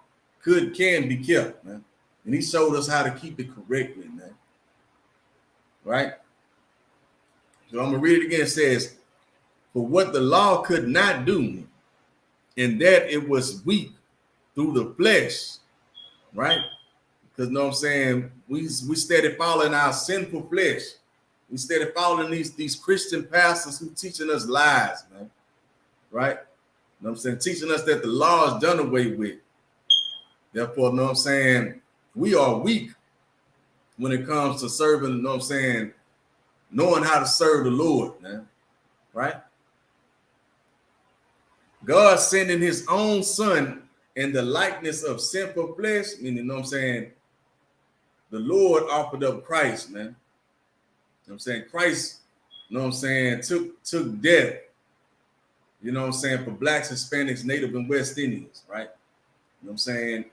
can be kept, man. And he showed us how to keep it correctly, man, right? So I'm going to read it again. It says, for what the law could not do, in that it was weak through the flesh, right? Because, you know what I'm saying, we steady following our sinful flesh. We steady following these Christian pastors who teaching us lies, man, right? You know what I'm saying? Teaching us that the law is done away with. Therefore, you know what I'm saying, we are weak when it comes to serving, you know what I'm saying, knowing how to serve the Lord, man, right? God sending his own son in the likeness of sinful flesh, meaning, you know what I'm saying, the Lord offered up Christ, man. You know what I'm saying? Christ, you know what I'm saying, took death, you know what I'm saying, for blacks, Hispanics, Native, and West Indians, right? You know what I'm saying?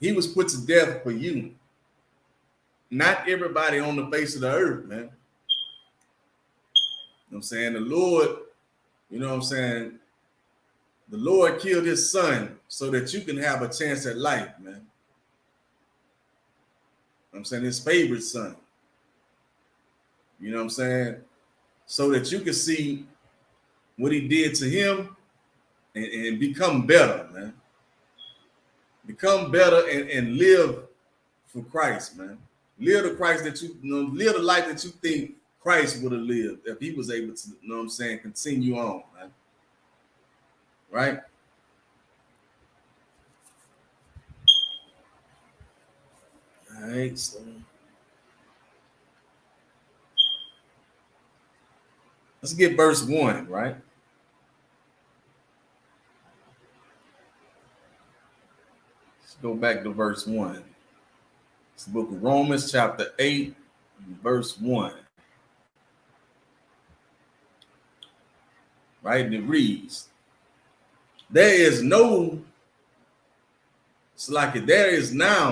He was put to death for you. Not everybody on the face of the earth, man. You know what I'm saying? The Lord, you know what I'm saying, the Lord killed his son so that you can have a chance at life, man. You know what I'm saying? His favorite son. You know what I'm saying? So that you can see what he did to him and become better, man. Become better and live for Christ, man. Live the Christ that live the life that you think Christ would have lived if he was able to, you know what I'm saying, continue on, man. Right? All right, so let's get verse 1, right? Let's go back to verse 1. It's the book of Romans, chapter 8, verse 1. Right? And it reads, there is now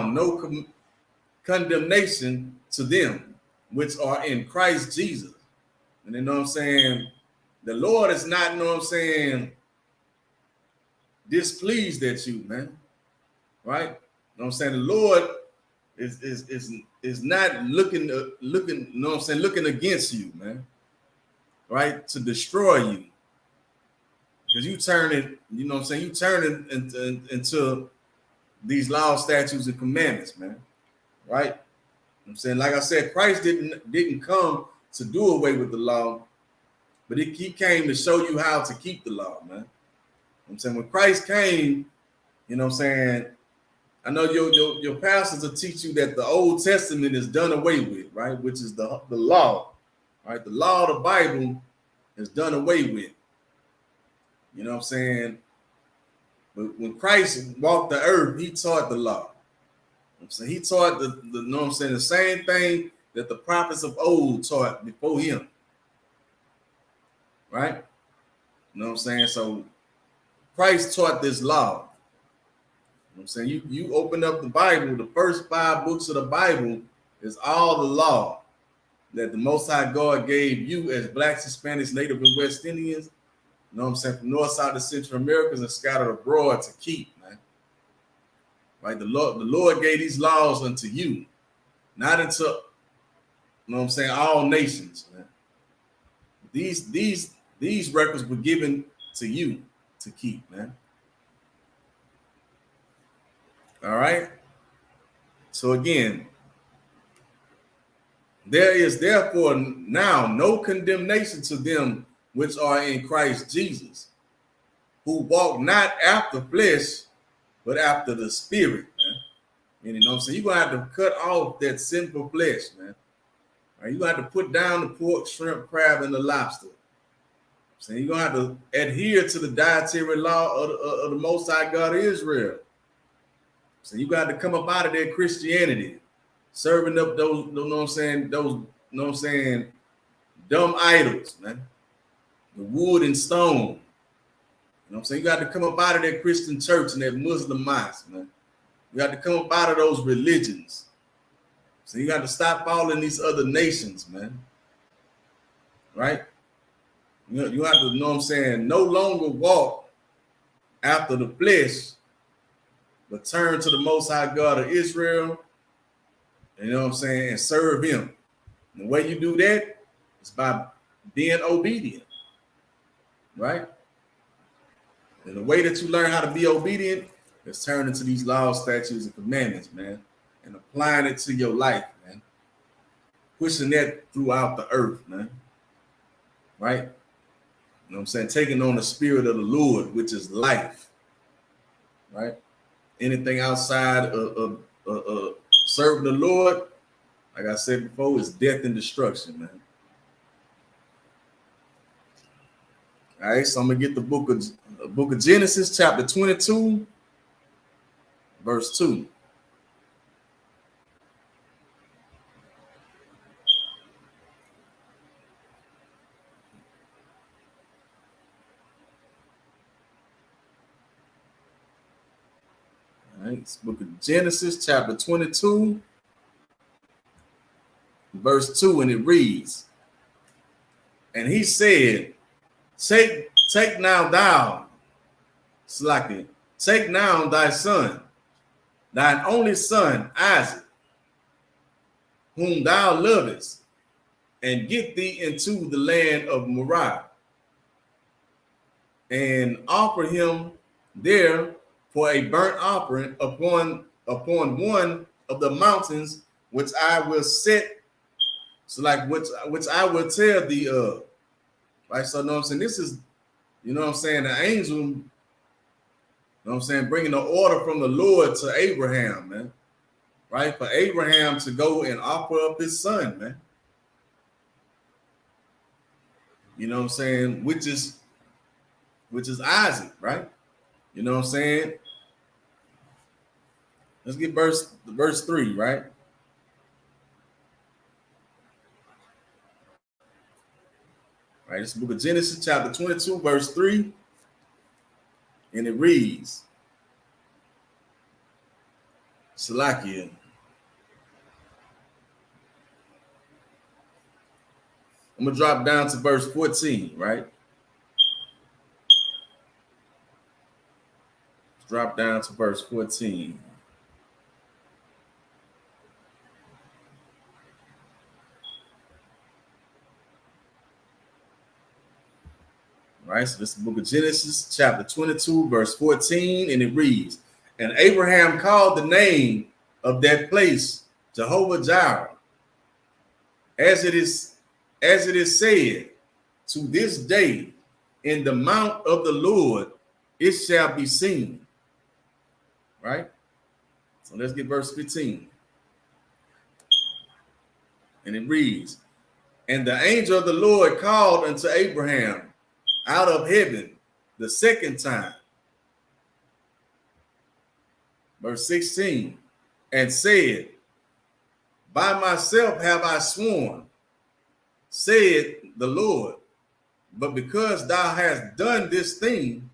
no condemnation to them which are in Christ Jesus. And you know what I'm saying? The Lord is not, you know what I'm saying, displeased at you, man. Right? You know what I'm saying? The Lord is not looking, you know what I'm saying, looking against you, man. Right? To destroy you. Because you turn it, you know what I'm saying, you turn it into these laws, statutes, and commandments, man. Right? You know what I'm saying, like I said, Christ didn't come to do away with the law, but he came to show you how to keep the law, man. You know what I'm saying, when Christ came, you know what I'm saying, I know your pastors will teach you that the Old Testament is done away with, right? Which is the law, right? The law of the Bible is done away with. You know what I'm saying? But when Christ walked the earth, he taught the law. So he taught the you know what I'm saying, the same thing that the prophets of old taught before him. Right? You know what I'm saying? So Christ taught this law. You know what I'm saying? You open up the Bible, the first 5 books of the Bible is all the law that the Most High God gave you as Blacks, Hispanics, Native, and West Indians. You know what I'm saying? From North, South, to Central Americans and scattered abroad to keep, man. Right? The Lord gave these laws unto you, not unto, you know what I'm saying, all nations, man. These records were given to you to keep, man. All right. So again, there is therefore now no condemnation to them which are in Christ Jesus, who walk not after flesh, but after the Spirit, man. And you know what I'm saying? You're going to have to cut off that sinful flesh, man. Right? You're going to have to put down the pork, shrimp, crab, and the lobster. So you're going to have to adhere to the dietary law of the Most High God of Israel. So you got to come up out of that Christianity, serving up those, you know what I'm saying, those, you know what I'm saying, dumb idols, man. The wood and stone. You know what I'm saying? You got to come up out of that Christian church and that Muslim mosque, man. You got to come up out of those religions. So you got to stop following these other nations, man. Right? You have to, you know what I'm saying, no longer walk after the flesh, but turn to the Most High God of Israel, you know what I'm saying, and serve him. And the way you do that is by being obedient, right? And the way that you learn how to be obedient is turning to these laws, statutes, and commandments, man, and applying it to your life, man. Pushing that throughout the earth, man, right? You know what I'm saying? Taking on the spirit of the Lord, which is life, right? Anything outside of serving the Lord, like I said before, is death and destruction, man. All right, so I'm gonna get the book of Genesis, chapter 22, verse 2. All right, it's book of Genesis, chapter 22, verse 2, and it reads, and he said, Take now thou, Slaki, take now thy son, thine only son, Isaac, whom thou lovest, and get thee into the land of Moriah, and offer him there for a burnt offering upon one of the mountains which I will set, so like which I will tell thee of. Right, so you know what I'm saying, this is, you know what I'm saying, the angel, you know what I'm saying, bringing the order from the Lord to Abraham, man. Right, for Abraham to go and offer up his son, man. You know what I'm saying, which is Isaac, right? You know what I'm saying? Let's get verse 3, right? Right, this book of Genesis, chapter 22, verse 3, and it reads, Salakia. I'm going to drop down to verse 14, right? Drop down to verse 14. Right, so this is the book of Genesis, chapter 22, verse 14, and it reads, and Abraham called the name of that place Jehovah Jireh, as it is said, to this day, in the mount of the Lord it shall be seen. Right? So let's get verse 15. And it reads, and the angel of the Lord called unto Abraham out of heaven the second time. Verse 16, and said, by myself have I sworn, said the Lord, but because thou hast done this thing,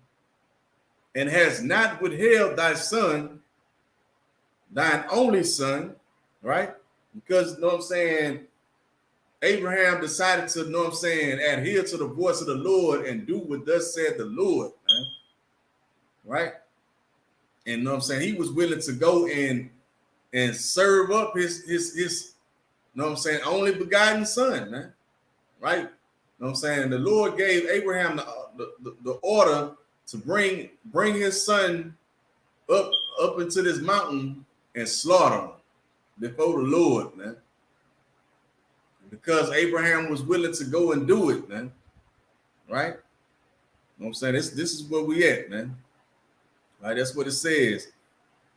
and hast not withheld thy son, thine only son, right? Because, you know what I'm saying, Abraham decided to, you know what I'm saying, adhere to the voice of the Lord and do what thus said the Lord, man. Right? And, you know what I'm saying, he was willing to go and serve up his you know what I'm saying, only begotten son, man. Right? You know what I'm saying? The Lord gave Abraham the order to bring his son up into this mountain and slaughter him before the Lord, man. Because Abraham was willing to go and do it, man. Right? You know what I'm saying? This is where we at, man. Right? That's what it says.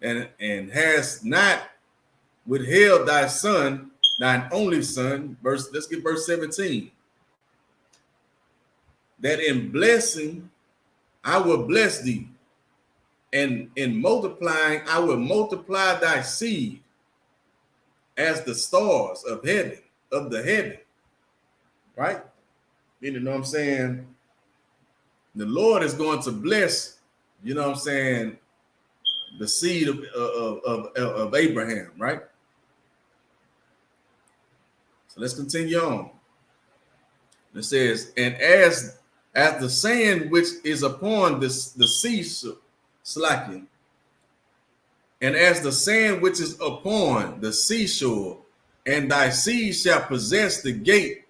And has not withheld thy son, thine only son. Let's get verse 17. That in blessing I will bless thee, and in multiplying I will multiply thy seed as the stars of the heaven. Right? You know what I'm saying? The Lord is going to bless, you know what I'm saying, the seed of Abraham, right? So let's continue on. It says, and as the sand which is upon the sea slacking, and as the sand which is upon the seashore, and thy seed shall possess the gate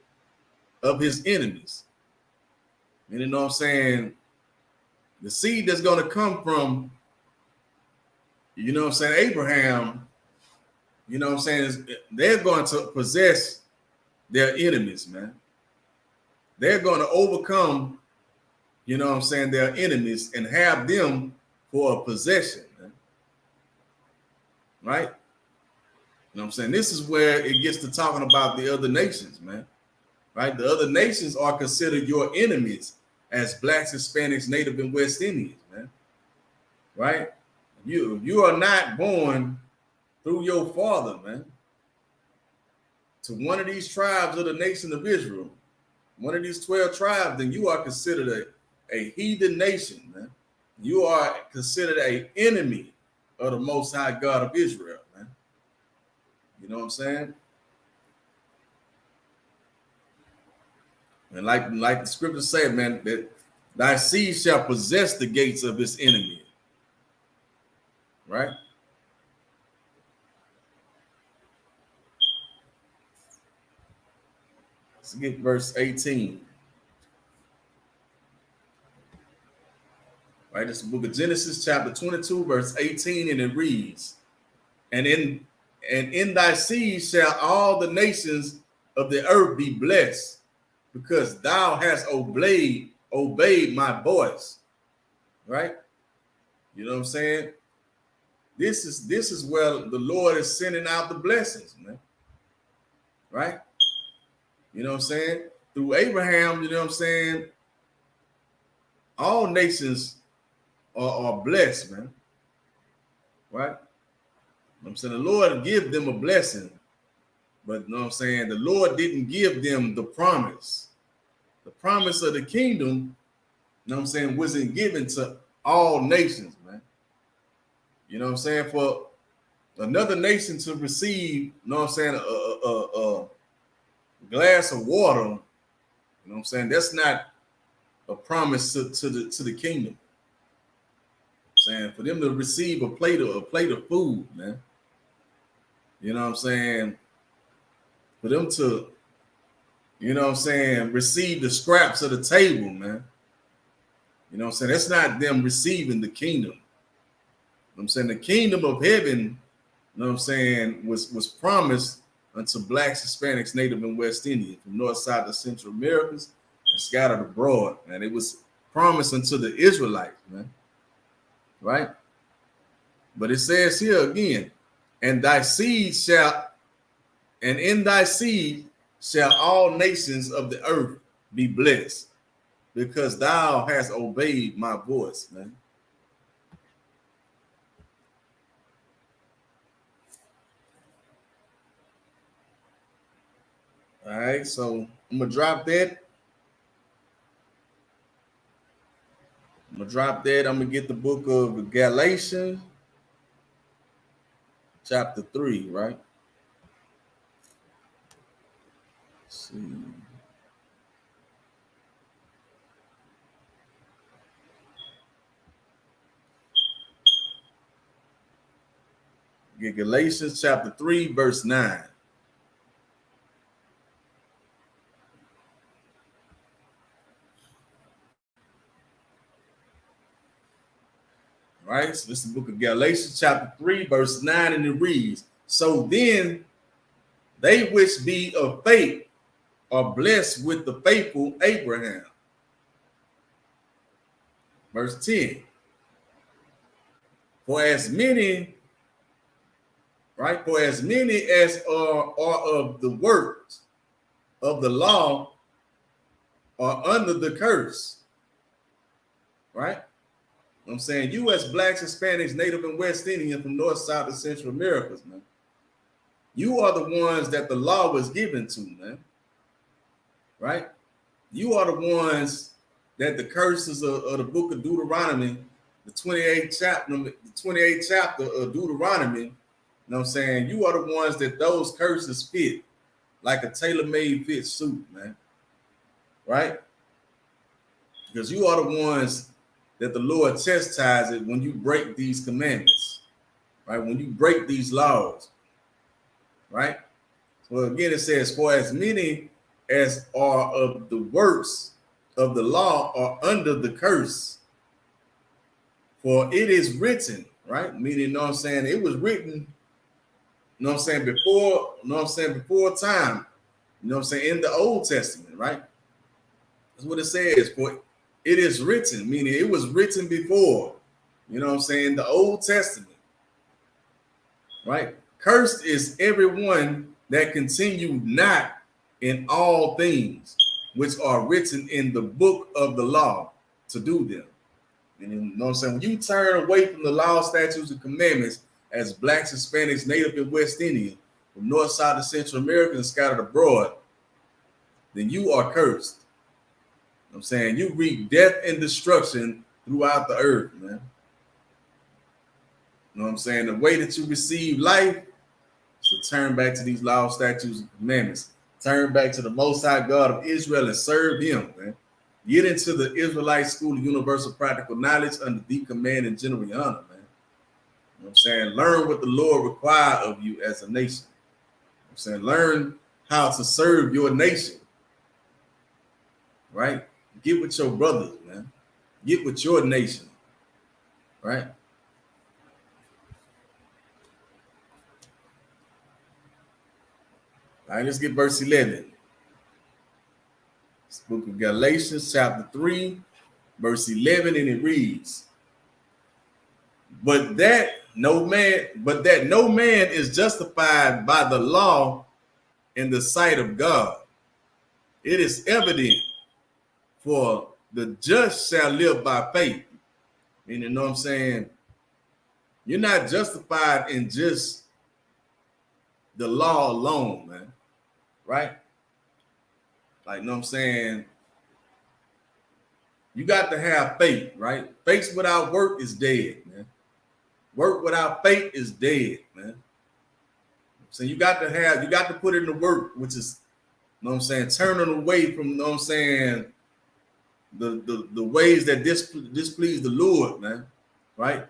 of his enemies. And you know what I'm saying? The seed that's going to come from, you know what I'm saying, Abraham, you know what I'm saying, they're going to possess their enemies, man. They're going to overcome, you know what I'm saying, their enemies and have them for a possession, man. Right? You know what I'm saying? This is where it gets to talking about the other nations, man. Right? The other nations are considered your enemies as blacks, Hispanics, Native, and West Indians, man. Right? You are not born through your father, man, to one of these tribes of the nation of Israel, one of these 12 tribes, then you are considered a heathen nation, man. You are considered an enemy of the Most High God of Israel, man. You know what I'm saying? And like the scriptures say, man, that thy seed shall possess the gates of his enemy. Right? Let's get verse 18. Right? It's the book of Genesis, chapter 22, verse 18, and it reads, and in thy seed shall all the nations of the earth be blessed, because thou hast obeyed my voice. Right? You know what I'm saying? This is where the Lord is sending out the blessings, man. Right? You know what I'm saying? Through Abraham, you know what I'm saying? All nations are blessed, man. Right? You know what I'm saying? The Lord give them a blessing, but you know what I'm saying? The Lord didn't give them the promise. The promise of the kingdom, you know what I'm saying, wasn't given to all nations, man. You know what I'm saying? For another nation to receive, you know what I'm saying, a glass of water, you know what I'm saying, that's not a promise to the kingdom. I'm saying, for them to receive a plate of food, man. You know what I'm saying? For them to, you know what I'm saying, receive the scraps of the table, man. You know what I'm saying? That's not them receiving the kingdom. You know what I'm saying? The kingdom of heaven, you know what I'm saying, was promised unto blacks, Hispanics, Native, and West Indians from North, South, to Central Americas and scattered abroad. And it was promised unto the Israelites, man. Right? But it says here again, and thy seed shall, and in thy seed shall all nations of the earth be blessed, because thou hast obeyed my voice, man. All right, so I'm gonna drop that. I'm gonna get the book of Galatians, chapter 3, right? Let's see. Get Galatians chapter 3, verse 9. Right? So this is the book of Galatians, chapter 3, verse 9, and it reads, so then they which be of faith are blessed with the faithful Abraham. Verse 10. For as many as are of the works of the law are under the curse. Right? I'm saying U.S. blacks, Hispanics, Native and West Indian from North, South, and Central Americas, man. You are the ones that the law was given to, man. Right? You are the ones that the curses of the book of Deuteronomy, the 28th chapter of Deuteronomy, you know what I'm saying? You are the ones that those curses fit like a tailor-made fit suit, man. Right? Because you are the ones that the Lord chastises when you break these commandments, right? When you break these laws, right? So again, it says, for as many as are of the works of the law are under the curse. For it is written, right? Meaning, you know what I'm saying? It was written, you know what I'm saying, before, you know what I'm saying, before time, you know what I'm saying, in the Old Testament, right? That's what it says. For it is written, meaning it was written before, you know what I'm saying, the Old Testament, right? Cursed is everyone that continue not in all things which are written in the book of the law to do them. And you know what I'm saying? When you turn away from the law, statutes, and commandments as blacks, Hispanics, Native, and West Indian, from North, South, and Central America and scattered abroad, then you are cursed. I'm saying you reap death and destruction throughout the earth, man. You know what I'm saying? The way that you receive life is to turn back to these law, statutes, and commandments. Turn back to the Most High God of Israel and serve Him, man. Get into the Israelite School of Universal Practical Knowledge under the command and general honor, man. You know what I'm saying? Learn what the Lord requires of you as a nation. You know what I'm saying? Learn how to serve your nation, right? Get with your brothers, man. Get with your nation, right? All right, let's get verse 11. It's the book of Galatians, chapter 3, verse 11, and it reads, But that no man is justified by the law in the sight of God. It is evident, for the just shall live by faith. And you know what I'm saying? You're not justified in just the law alone, man. Right? Like, you know what I'm saying? You got to have faith, right? Faith without work is dead, man. Work without faith is dead, man. So you got to put in the work, which is, you know what I'm saying, turning away from, you know what I'm saying, the ways that displease the Lord, man. Right? You know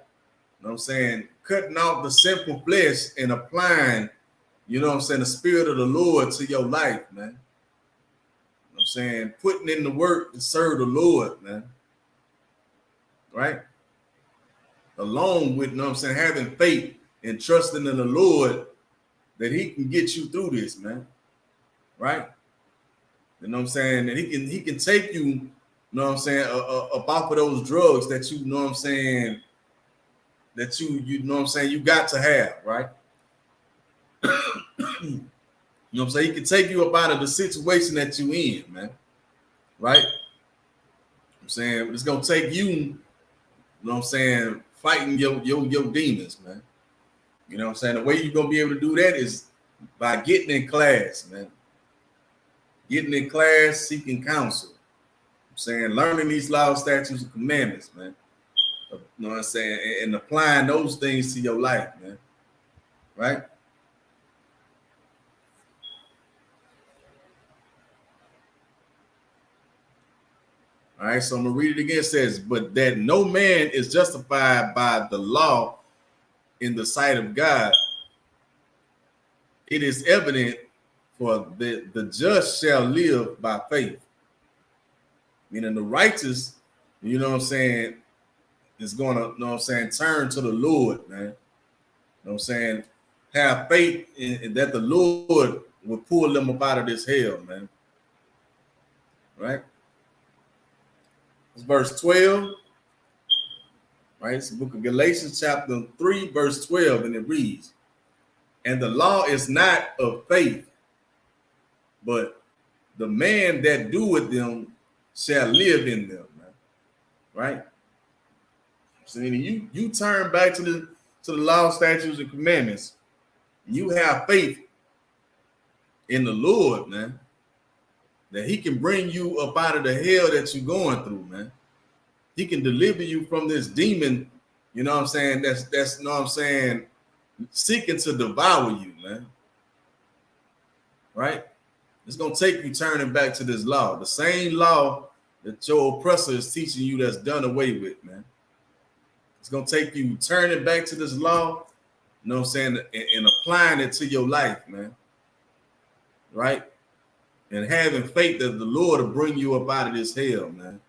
what I'm saying? Cutting off the sinful flesh and applying, you know what I'm saying, the spirit of the Lord to your life, man. You know what I'm saying? Putting in the work to serve the Lord, man. Right? Along with, you know what I'm saying, having faith and trusting in the Lord that He can get you through this, man. Right? You know what I'm saying? And He can take you, you know what I'm saying, up off of those drugs that you know what I'm saying, that you know what I'm saying, you got to have, right? You know what I'm saying? He can take you up out of the situation that you in, man. Right? I'm saying it's gonna take you know what I'm saying, fighting your demons, man. You know what I'm saying? The way you're gonna be able to do that is by getting in class, man. Getting in class, seeking counsel. I'm saying learning these laws, statutes, and commandments, man. You know what I'm saying? And applying those things to your life, man. Right? All right, so I'm gonna read it again. It says, but that no man is justified by the law in the sight of God, it is evident, for the just shall live by faith. Meaning the righteous, you know what I'm saying, is gonna, you know what I'm saying, turn to the Lord, man. You know what I'm saying? Have faith in that the Lord will pull them up out of this hell, man. Right? It's verse 12. Right? It's the book of Galatians, chapter 3, verse 12, and it reads, and the law is not of faith, but the man that doeth them shall live in them, man. Right? So you turn back to the law, statutes, and commandments. You have faith in the Lord, man, that he can bring you up out of the hell that you're going through, man. He can deliver you from this demon, you know what I'm saying, that's you know what I'm saying, seeking to devour you, man. Right? It's going to take you turning back to this law, the same law that your oppressor is teaching you that's done away with, man. It's going to take you turning back to this law, you know what I'm saying, and applying it to your life, man. Right? And having faith that the Lord will bring you up out of this hell, man.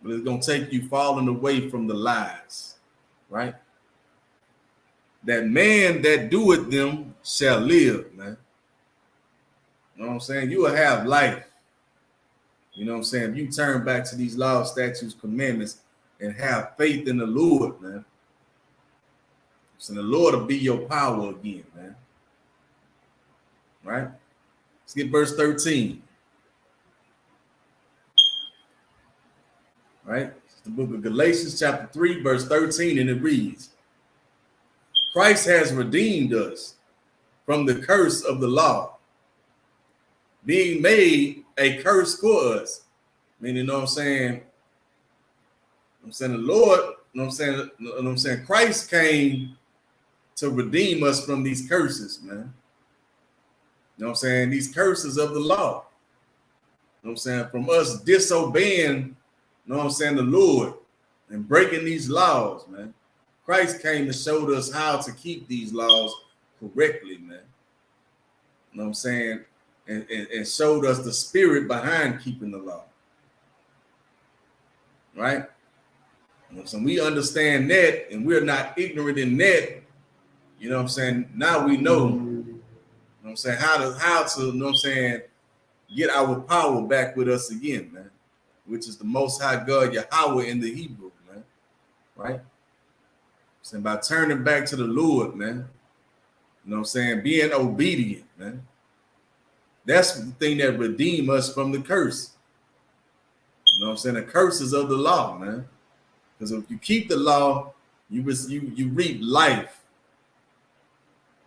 But it's going to take you falling away from the lies, right? That man that doeth them shall live, man. You know what I'm saying? You will have life. You know what I'm saying? If you turn back to these laws, statutes, commandments, and have faith in the Lord, man. So the Lord will be your power again, man. Right? Let's get verse 13. Right? It's the book of Galatians, chapter 3, verse 13, and it reads, Christ has redeemed us from the curse of the law, being made a curse for us. Meaning, you know what I'm saying? I'm saying the Lord, you know what I'm saying? Christ came to redeem us from these curses, man. You know what I'm saying? These curses of the law. You know what I'm saying? From us disobeying, you know what I'm saying, the Lord and breaking these laws, man. Christ came and showed us how to keep these laws correctly, man. You know what I'm saying? And showed us the spirit behind keeping the law. Right? You know, so we understand that, and we're not ignorant in that. You know what I'm saying? Now we know, you know what I'm saying, how to, you know what I'm saying, get our power back with us again, man. Which is the Most High God, Yahweh in the Hebrew, man. Right? So by turning back to the Lord, man. You know what I'm saying? Being obedient, man. That's the thing that redeemed us from the curse. You know what I'm saying? The curses of the law, man. Because if you keep the law, you reap life.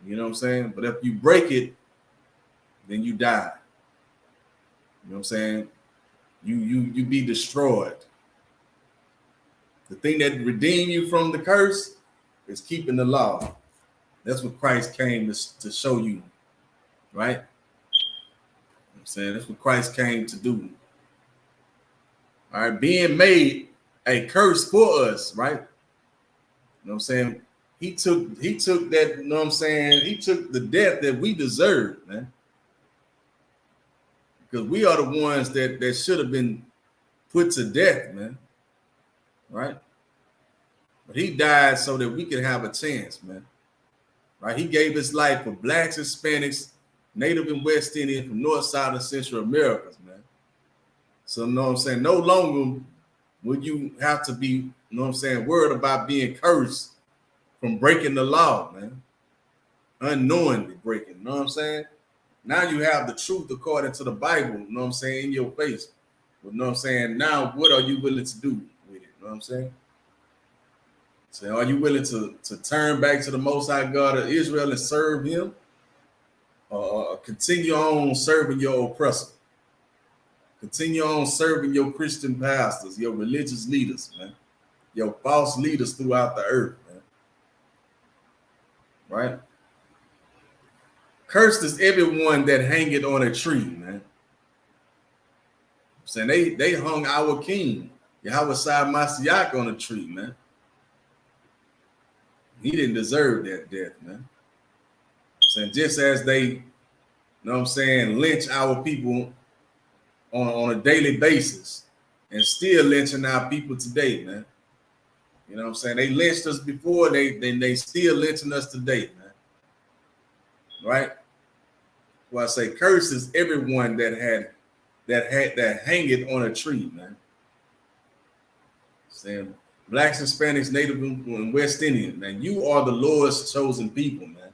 You know what I'm saying? But if you break it, then you die. You know what I'm saying? You be destroyed. The thing that redeemed you from the curse is keeping the law. That's what Christ came to show you, right? You know what I'm saying? That's what Christ came to do. All right, being made a curse for us, right? You know what I'm saying? He took that, you know what I'm saying? He took the death that we deserved, man. Because we are the ones that should have been put to death, man. Right? But he died so that we could have a chance, man. Right? He gave his life for blacks, Hispanics, Native and West Indian, from North, South, and Central Americas, man. So, you know what I'm saying? No longer would you have to be, you know what I'm saying, worried about being cursed from breaking the law, man. unknowingly breaking. You know what I'm saying? Now you have the truth according to the Bible, you know what I'm saying, in your face. You know what I'm saying? Now, what are you willing to do with it? You know what I'm saying? So are you willing to turn back to the Most High God of Israel and serve him? Or continue on serving your oppressor? Continue on serving your Christian pastors, your religious leaders, man. Your false leaders throughout the earth, man. Right? Cursed is everyone that hangeth on a tree, man. I'm saying they hung our king, Yahweh Shai Mashiach, on a tree, man. He didn't deserve that death, man. I'm saying just as they, you know what I'm saying, lynch our people on a daily basis and still lynching our people today, man. You know what I'm saying? They lynched us before, they still lynching us today, man. Right? Well, I say curse is everyone that hangeth on a tree, man. Saying blacks, Hispanics, Native and West Indian, man. You are the Lord's chosen people, man.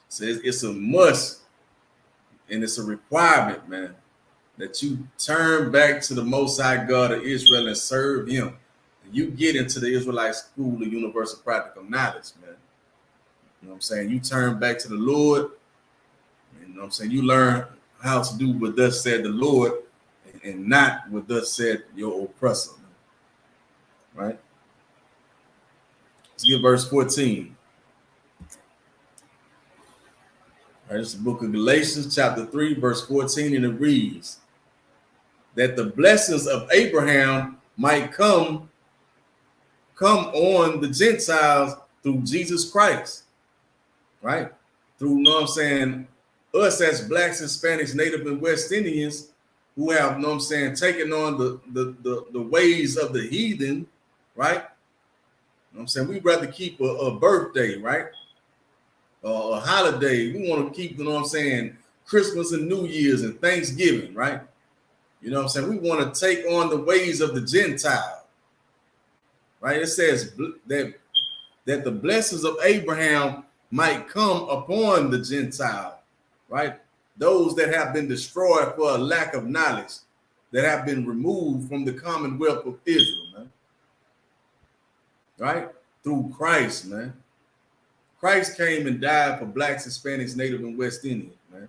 So it's a must and it's a requirement, man, that you turn back to the Most High God of Israel and serve him. And you get into the Israelite school of universal practical knowledge, man. You know what I'm saying? You turn back to the Lord. You know what I'm saying? You learn how to do what thus said the Lord and not what thus said your oppressor. Right? Let's get verse 14. All right, it's the book of Galatians, chapter 3, verse 14, and it reads, that the blessings of Abraham might come on the Gentiles through Jesus Christ. Right? Through, you know what I'm saying, us as blacks, Hispanics, Native, and West Indians who have, you know what I'm saying, taken on the ways of the heathen, right? You know what I'm saying? We'd rather keep a birthday, right? A holiday. We want to keep, you know what I'm saying, Christmas and New Year's and Thanksgiving, right? You know what I'm saying? We want to take on the ways of the Gentile, right? It says that the blessings of Abraham might come upon the Gentile, right? Those that have been destroyed for a lack of knowledge, that have been removed from the commonwealth of Israel, man. Right? Through Christ, man. Christ came and died for blacks, Hispanics, Native, and West Indians, man.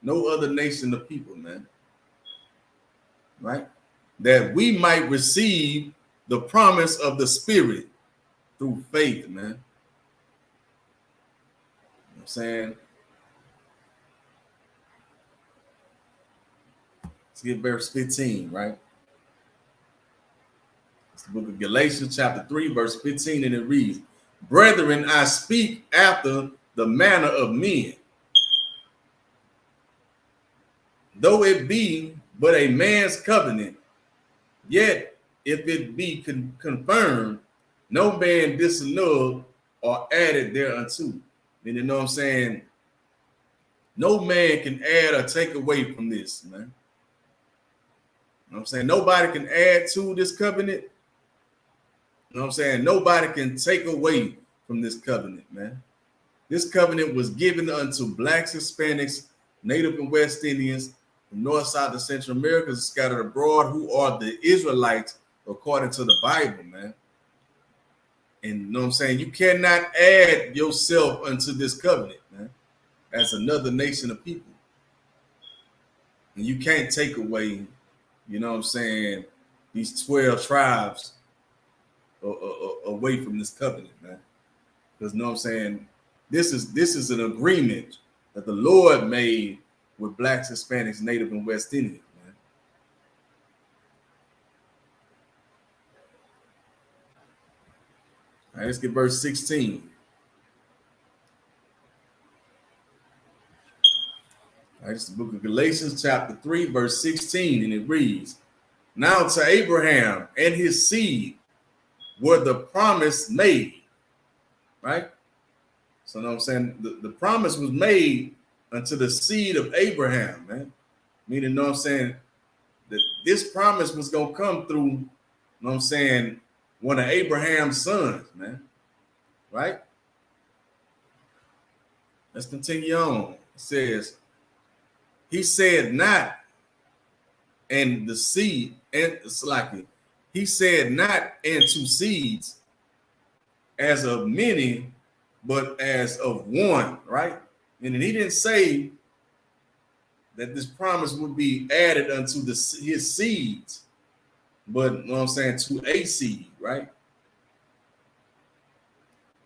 No other nation of people, man. Right? That we might receive the promise of the Spirit through faith, man. You know what I'm saying? Let's get verse 15, right? It's the book of Galatians, chapter 3, verse 15, and it reads, brethren, I speak after the manner of men. Though it be but a man's covenant, yet if it be confirmed, no man disannulled or added thereunto. And you know what I'm saying? No man can add or take away from this, man. You know what I'm saying? Nobody can add to this covenant. You know what I'm saying? Nobody can take away from this covenant, man. This covenant was given unto blacks, Hispanics, Native and West Indians, from North, South, and Central America, scattered abroad, who are the Israelites according to the Bible, man. And you know what I'm saying? You cannot add yourself unto this covenant, man, as another nation of people. And you can't take away, you know what I'm saying, these 12 tribes away from this covenant, man. Because you know what I'm saying? This is an agreement that the Lord made with blacks, Hispanics, Native, and West Indians, man. All right, let's get verse 16. All right, it's the book of Galatians, chapter 3, verse 16, and it reads, now to Abraham and his seed were the promise made, right? So you know what I'm saying? The promise was made unto the seed of Abraham, man. Meaning, you know what I'm saying, that this promise was going to come through, you know what I'm saying, one of Abraham's sons, man, right? Let's continue on. It says, he said not, and the seed, and it's like it. He said not into seeds as of many, but as of one, right? And then he didn't say that this promise would be added unto his seeds, but you know what I'm saying, to a seed, right?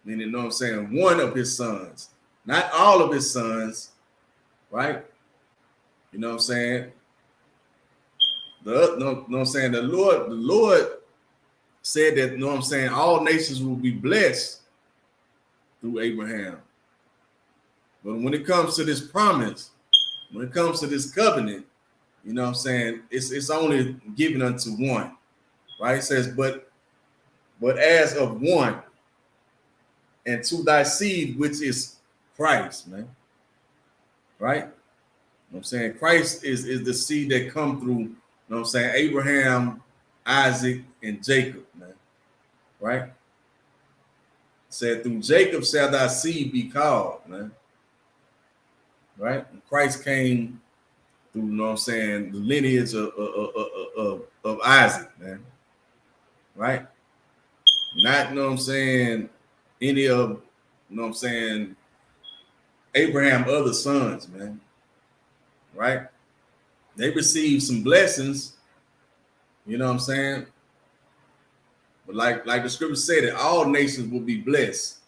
Meaning, you know what I'm saying, one of his sons, not all of his sons, right? You know what I'm saying? You know what I'm saying? The Lord said that, you know what I'm saying, all nations will be blessed through Abraham. But when it comes to this promise, when it comes to this covenant, you know what I'm saying, it's only given unto one, right? It says, but as of one, and to thy seed, which is Christ, man. Right? You know what I'm saying? Christ is the seed that come through, you know what I'm saying, Abraham, Isaac, and Jacob, man. Right? It said, through Jacob shall thy seed be called, man. Right? And Christ came through, you know what I'm saying, the lineage of Isaac, man. Right? Not, you know what I'm saying, any of, you know what I'm saying, Abraham other sons, man. Right? They received some blessings, you know what I'm saying? But like the scripture said, that all nations will be blessed.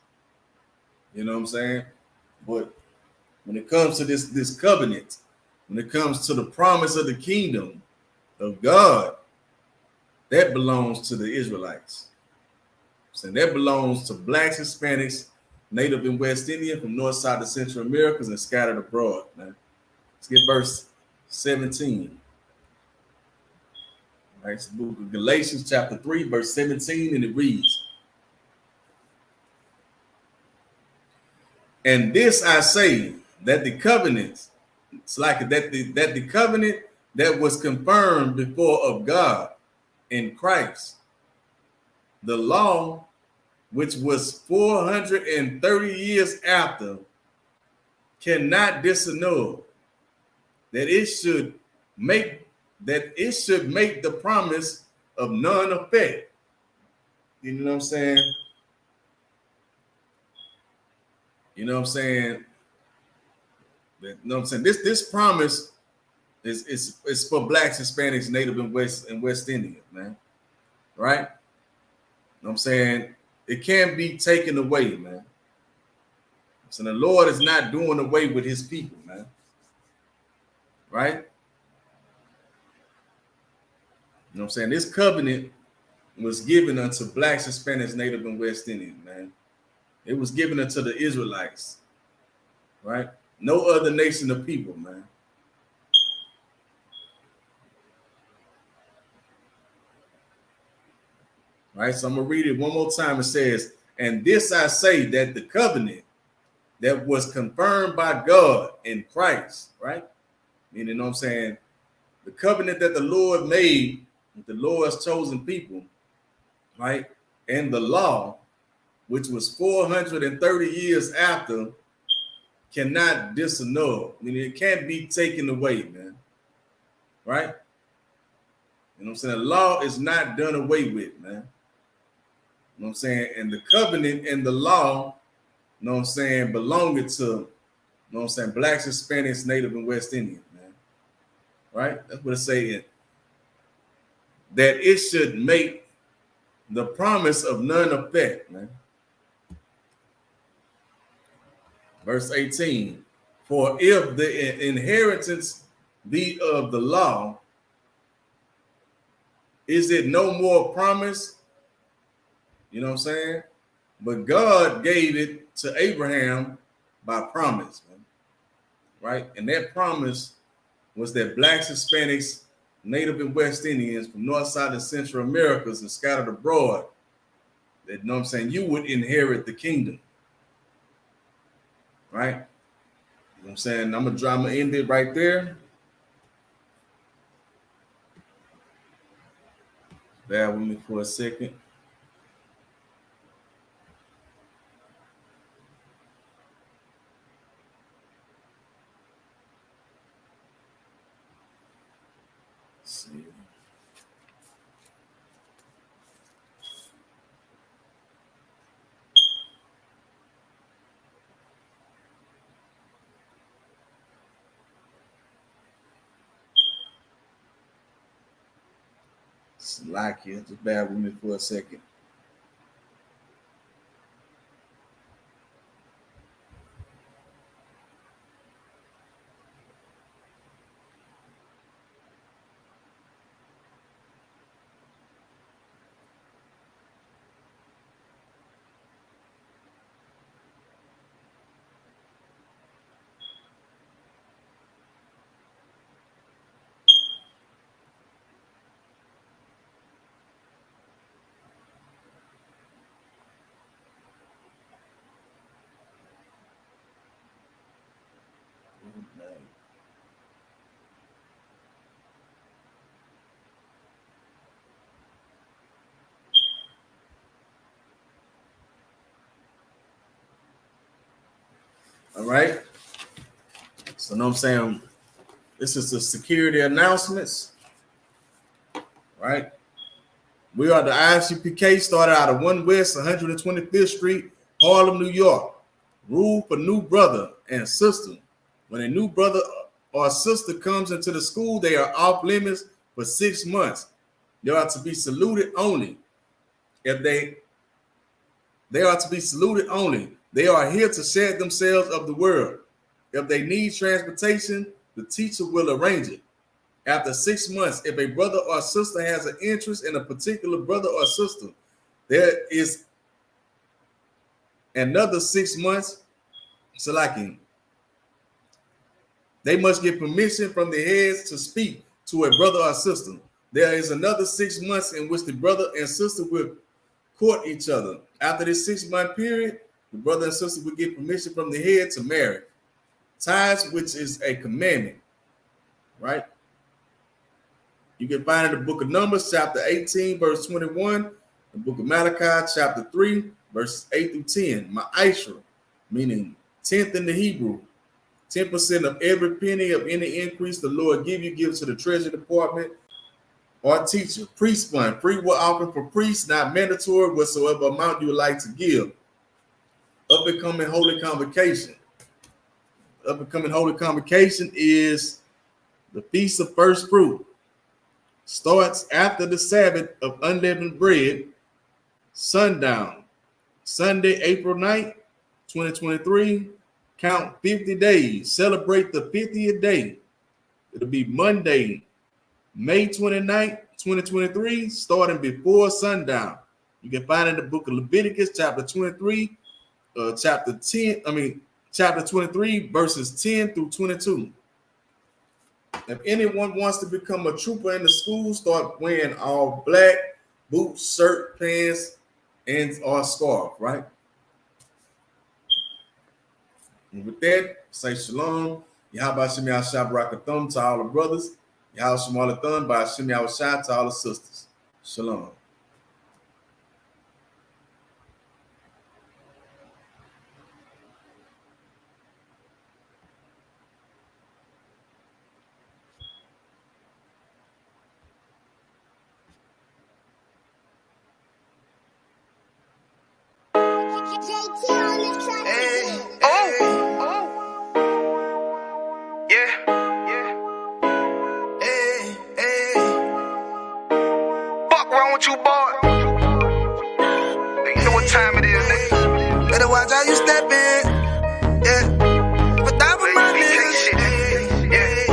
You know what I'm saying? But when it comes to this covenant, when it comes to the promise of the kingdom of God, that belongs to the Israelites. So that belongs to blacks, Hispanics, Native and West Indian, from North, South, to Central Americas, and scattered abroad, man. Let's get verse 17. All right, it's the book of Galatians, chapter 3, verse 17, and it reads, and this I say, that the covenant, it's like that the covenant that was confirmed before of God in Christ, the law, which was 430 years after, cannot disannul that it should make the promise of none effect. You know what I'm saying? You know what I'm saying? You know what I'm saying? This promise is for blacks, Hispanics, Native and West Indian, man. Right? You know what I'm saying? It can't be taken away, man. So the Lord is not doing away with his people, man. Right? You know what I'm saying? This covenant was given unto blacks, Hispanics, Native and West Indian, man. It was given unto the Israelites, right? No other nation of people, man. Right? So I'm going to read it one more time. It says, and this I say, that the covenant that was confirmed by God in Christ, right? Meaning, you know what I'm saying? The covenant that the Lord made with the Lord's chosen people, right? And the law, which was 430 years after, cannot disannul. I mean, it can't be taken away, man. Right? You know what I'm saying? The law is not done away with, man. You know what I'm saying? And the covenant and the law, you know what I'm saying, belonging to, you know what I'm saying, blacks, Hispanics, Native, and West Indian, man. Right? That's what it's saying. That it should make the promise of none effect, man. Verse 18, for if the inheritance be of the law, is it no more promise? You know what I'm saying? But God gave it to Abraham by promise, man. Right? And that promise was that blacks, Hispanics, Native and West Indians from North, South, and Central Americas and scattered abroad, that, you know what I'm saying, you would inherit the kingdom. Right? You know what I'm saying? I'm gonna end it right there. Bear with me for a second. Like here, just bear with me for a second. All right. So, know what I'm saying? This is the security announcements. Right. We are the ISUPK, started out of 1 West 125th Street, Harlem, New York. Rule for new brother and sister. When a new brother or sister comes into the school, they are off limits for 6 months. They are to be saluted only. If they are to be saluted only. They are here to shed themselves of the world. If they need transportation, the teacher will arrange it. After 6 months, if a brother or sister has an interest in a particular brother or sister, there is another 6 months. So like they must get permission from the heads to speak to a brother or sister. There is another 6 months in which the brother and sister will court each other. After this 6 month period, the brother and sister will get permission from the head to marry. Ties, which is a commandment, right? You can find in the book of Numbers, chapter 18, verse 21, the book of Malachi, chapter 3, verses 8 through 10. Ma'ashra, meaning 10th in the Hebrew. 10% of every penny of any increase the Lord give you, give to the treasury department or teacher. Priest fund, free will offering for priests, not mandatory, whatsoever amount you would like to give. Up and coming holy convocation. Up and coming holy convocation is the Feast of First Fruit. Starts after the Sabbath of unleavened bread, sundown, Sunday, April 9th, 2023. Count 50 days. Celebrate the 50th day. It'll be Monday, May 29th, 2023, starting before sundown. You can find in the book of Leviticus, chapter 23, chapter 23, verses 10 through 22. If anyone wants to become a trooper in the school, start wearing all black, boots, shirt, pants, and or scarf, right? And with that, say shalom. Yahweh Shem Yahshua Barakathum to all the brothers. Yahweh Shem Alathun by Shem Yahshua to all the sisters. Shalom. You boy, you know what time it is, nigga. Better watch how you step in, yeah. But that was my nigga, yeah.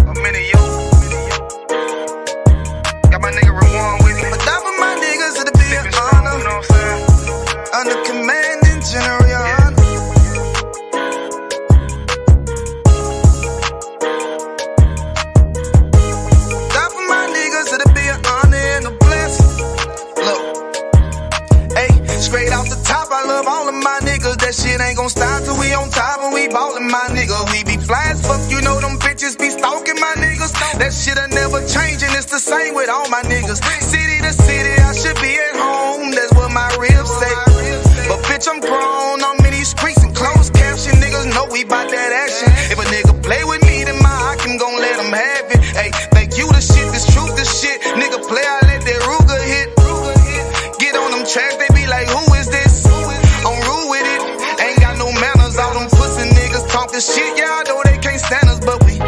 I'm in you. Got my nigga Rewan with me. But that was my niggas, it'll be an honor. You know what I'm saying? Under commanding general, your honor. Straight off the top, I love all of my niggas. That shit ain't gon' stop till we on top and we ballin', my nigga. We be fly as fuck, you know them bitches be stalking my niggas. That shit'll never change and it's the same with all my niggas. City to city, I should be at home. That's what my ribs say. But bitch, I'm grown. I'm in these streets and closed caption. Niggas know we bout that action. If a nigga play with me, then my Hakim gon' let him have it. Hey, think you the shit, this truth the shit. Nigga play, I let that Ruger hit. Get on them tracks, they be like, who is this? I'm rude with it. Ain't got no manners. All them pussy niggas talk the shit. Yeah, I know they can't stand us, but we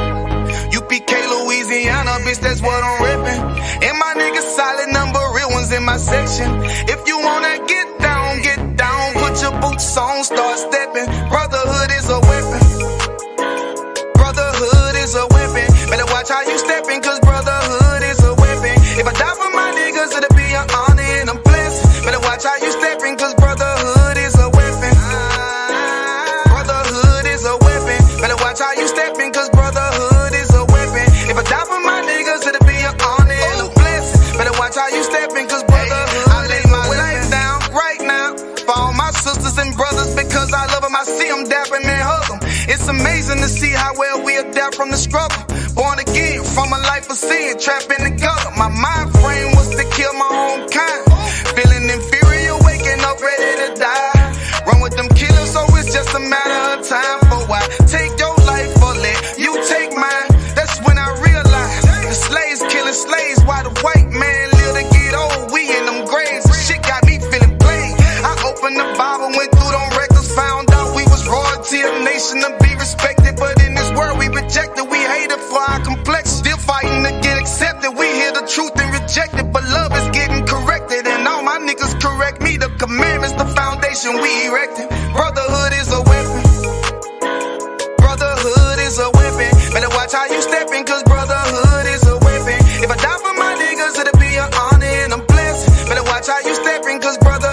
bitch, that's what I'm reppin'. And my niggas solid, number real ones in my section. If you wanna get down, put your boots on, start steppin'. Brotherhood is a weapon. Brotherhood is a weapon. Better watch how you steppin', cause brotherhood is a weapon. If I die for my niggas, it'll be an honor and a blessing. Better watch how you steppin', cause brotherhood is a weapon. Brotherhood is a weapon. Better watch how you steppin', cause brotherhood is a weapon. If I die for my niggas, it'll be an honor and a blessing. Better watch how you steppin', cause brotherhood I lay my life down right now for all my sisters and brothers, because I love them. I see them dapping and hug them. It's amazing to see how well we adapt from the struggle. Born again from a life of sin, trapped in the gutter. My mind frame was to kill my own kind. Feeling inferior, waking up ready to die. Run with them killers, so it's just a matter of time. For I take your life or let you take mine. That's when I realized the slaves killing slaves while the white man live to get old. We in them graves, shit got me feeling played. I opened the Bible, went through them records, found out we was royalty, a nation to be respected. But in this world we rejected, we hated for our complex. Still fighting to get accepted. We hear the truth and reject it, but love is getting corrected. And all my niggas correct me. The commandments, the foundation we erected. Brotherhood is a weapon. Brotherhood is a weapon. Better watch how you steppin', cause brotherhood is a weapon. If I die for my niggas, it'll be an honor and a blessing. Better watch how you steppin', cause brotherhood